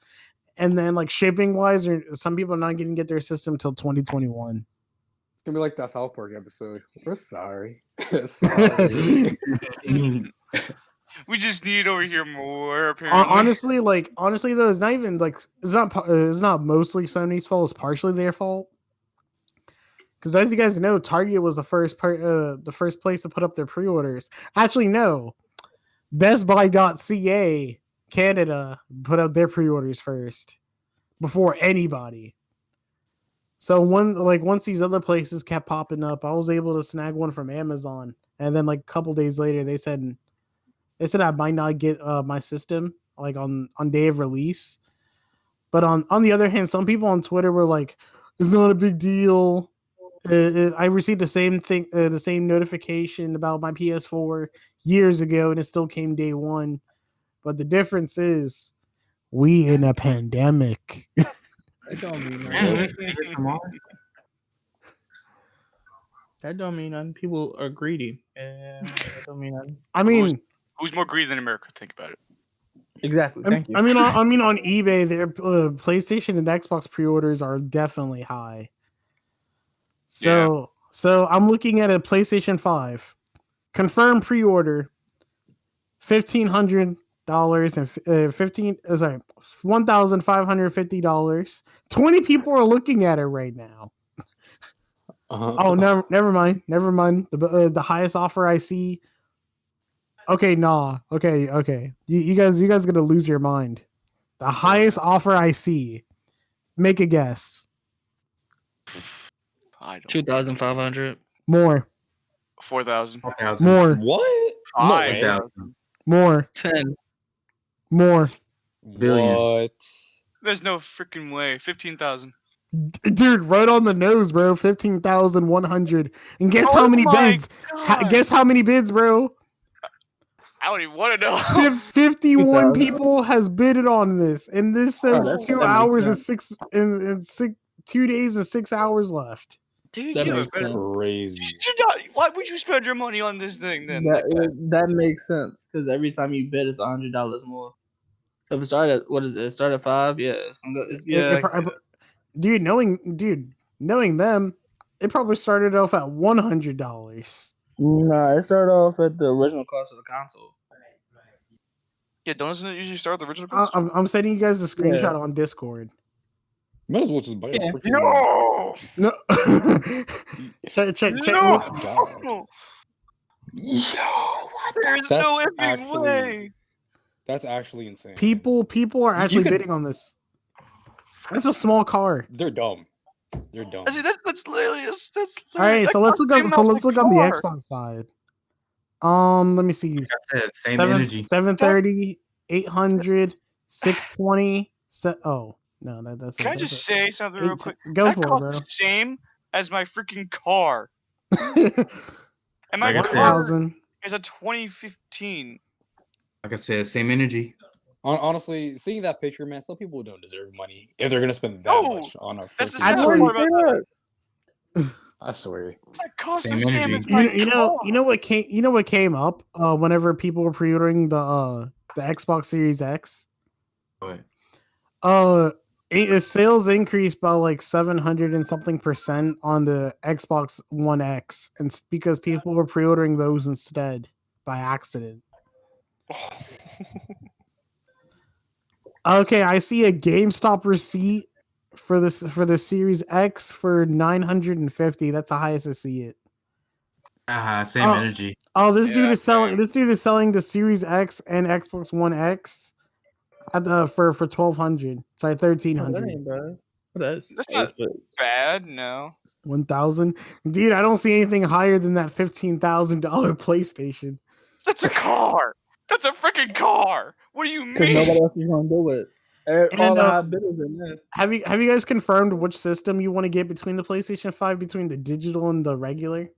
and then like shipping wise, or some people are not going to get their system till 2021. It's gonna be like that South Park episode. We're sorry. Sorry. We just need over here more. Apparently. Honestly though, it's not even like it's not mostly Sony's fault. It's partially their fault. Because as you guys know, Target was the first place to put up their pre-orders. Actually, no, Best Buy.ca Canada put up their pre-orders first before anybody. So once these other places kept popping up, I was able to snag one from Amazon, and then like a couple days later, they said I might not get my system like on day of release. But on the other hand, some people on Twitter were like, "It's not a big deal." I received the same thing, the same notification about my PS4 years ago, and it still came day one. But the difference is, we in a pandemic. That don't mean Yeah, nothing. let's get some more. That don't mean nothing. People are greedy. That don't mean nothing. I mean, Who's more greedy than America? Think about it. Exactly. Thank you. I mean, on eBay, their PlayStation and Xbox pre-orders are definitely high. So I'm looking at a PlayStation 5 confirmed pre-order, $1,500 and $1,550. 20 people are looking at it right now. Oh, never mind. The highest offer I see. Okay, nah. Okay. You guys gonna lose your mind. The highest offer I see. Make a guess. I don't. 2,500. More. 4,000. 4,000. More. What? No way. 5,000. More. 10. More. Billion. What? There's no freaking way. 15,000. Dude, right on the nose, bro. 15,100. And guess Oh how many my bids? God. Guess how many bids, bro? I don't even want to know. 51 2,000. people has bidded on this, and this says that 2 makes hours and sense. 6 and 6 2 days and 6 hours left. Dude, That you makes have a sense. Crazy. why would you spend your money on this thing then? That makes sense because every time you bid, it's $100 more. So if it started at what is it? It started at 5. Yeah, it's gonna go. It dude, knowing them, it probably started off at $100. No, it started off at the original cost of the console. Yeah, doesn't it usually start with the original cost? I'm sending you guys a screenshot on Discord. Might as well just buy a freaking. No. No, check. No. Oh my God. Yo, There's That's no effing actually- way. That's actually insane. People are You actually could- bidding on this. That's a small car. They're dumb. They're dumb. See, that's literally that's. All right, so let's look up. So let's look on the Xbox side. Let me see. Like I said, same energy. 730, 800, 620. Oh no, that's. Can I just say something real quick? Go That for it, costs bro. the same as my freaking car. And my Like I said. car 1,000. is a 2015. Like I said, same energy. Honestly, seeing that picture, man, some people don't deserve money if they're gonna spend that No, much on a That's the freaking. sad Actually- part about that. I swear. That costs Same the same energy. as my You know car. what came up whenever people were pre-ordering the Xbox Series X. But Sales increased by like 700 and something % on the Xbox One X, and because people were pre-ordering those instead by accident. Okay, I see a GameStop receipt for the Series X for 950. That's the highest I see it. same energy. Oh, this Yeah, dude is selling. same. This dude is selling the Series X and Xbox One X at the for 1,200. Sorry, 1,300. That's not bad, no. 1,000. Dude, I don't see anything higher than that $15,000 PlayStation. That's a car. That's a freaking car. What do you because mean? nobody else is gonna do it. All And, the high bidders in there. Have you guys confirmed which system you want to get between the PlayStation 5, between the digital and the regular?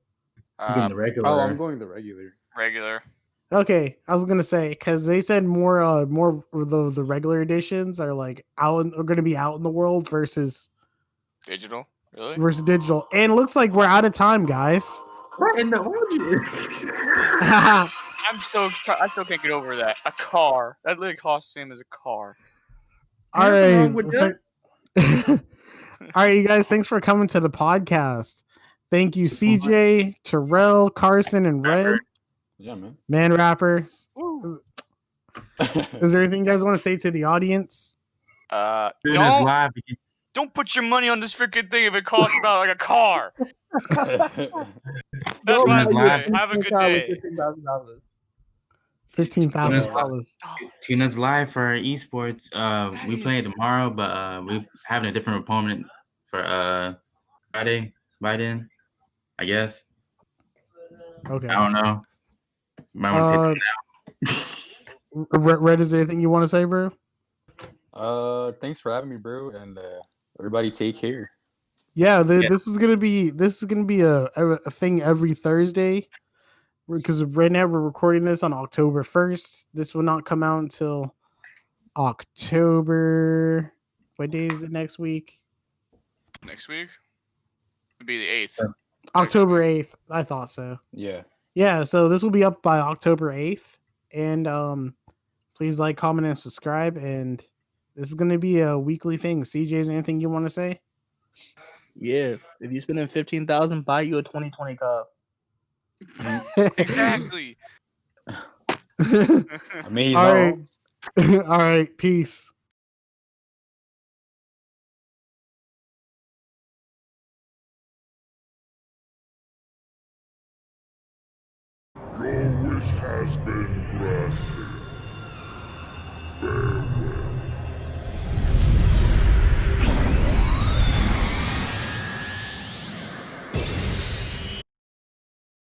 I'm getting the regular. Oh, I'm going the regular. Regular. Okay, I was gonna say because they said more of the regular editions are like are gonna be out in the world versus Digital. Really? digital, and it looks like we're out of time, guys. What in the I still can't get over that. A car. That literally costs the same as a car. All Nothing right, wrong with that. all right, you guys. Thanks for coming to the podcast. Thank you, CJ, Terrell, Carson, and Red. Yeah, man. Man Rapper. Woo. Is there anything you guys want to say to the audience? Don't put your money on this freaking thing if it costs about like a car. That's what I say. Have a good day. $15,000. Tune us live for our esports. We play tomorrow, but we having a different opponent for Friday by then, I guess. Okay. I don't know. Might want to take it Red, is there anything you want to say, bro? Thanks for having me, bro, and everybody take care. Yeah, this is gonna be a thing every Thursday, because right now we're recording this on October 1st. This will not come out until October. What day is it next week? Next week? It'd be the 8th. October 8th. I thought so. Yeah. Yeah, so this will be up by October 8th. And please like, comment, and subscribe. And this is gonna be a weekly thing. CJ, is there anything you want to say? Yeah, if you spending 15,000, buy you a 2020 car. Exactly. Amazing. All right. All right. Peace. wish has been granted.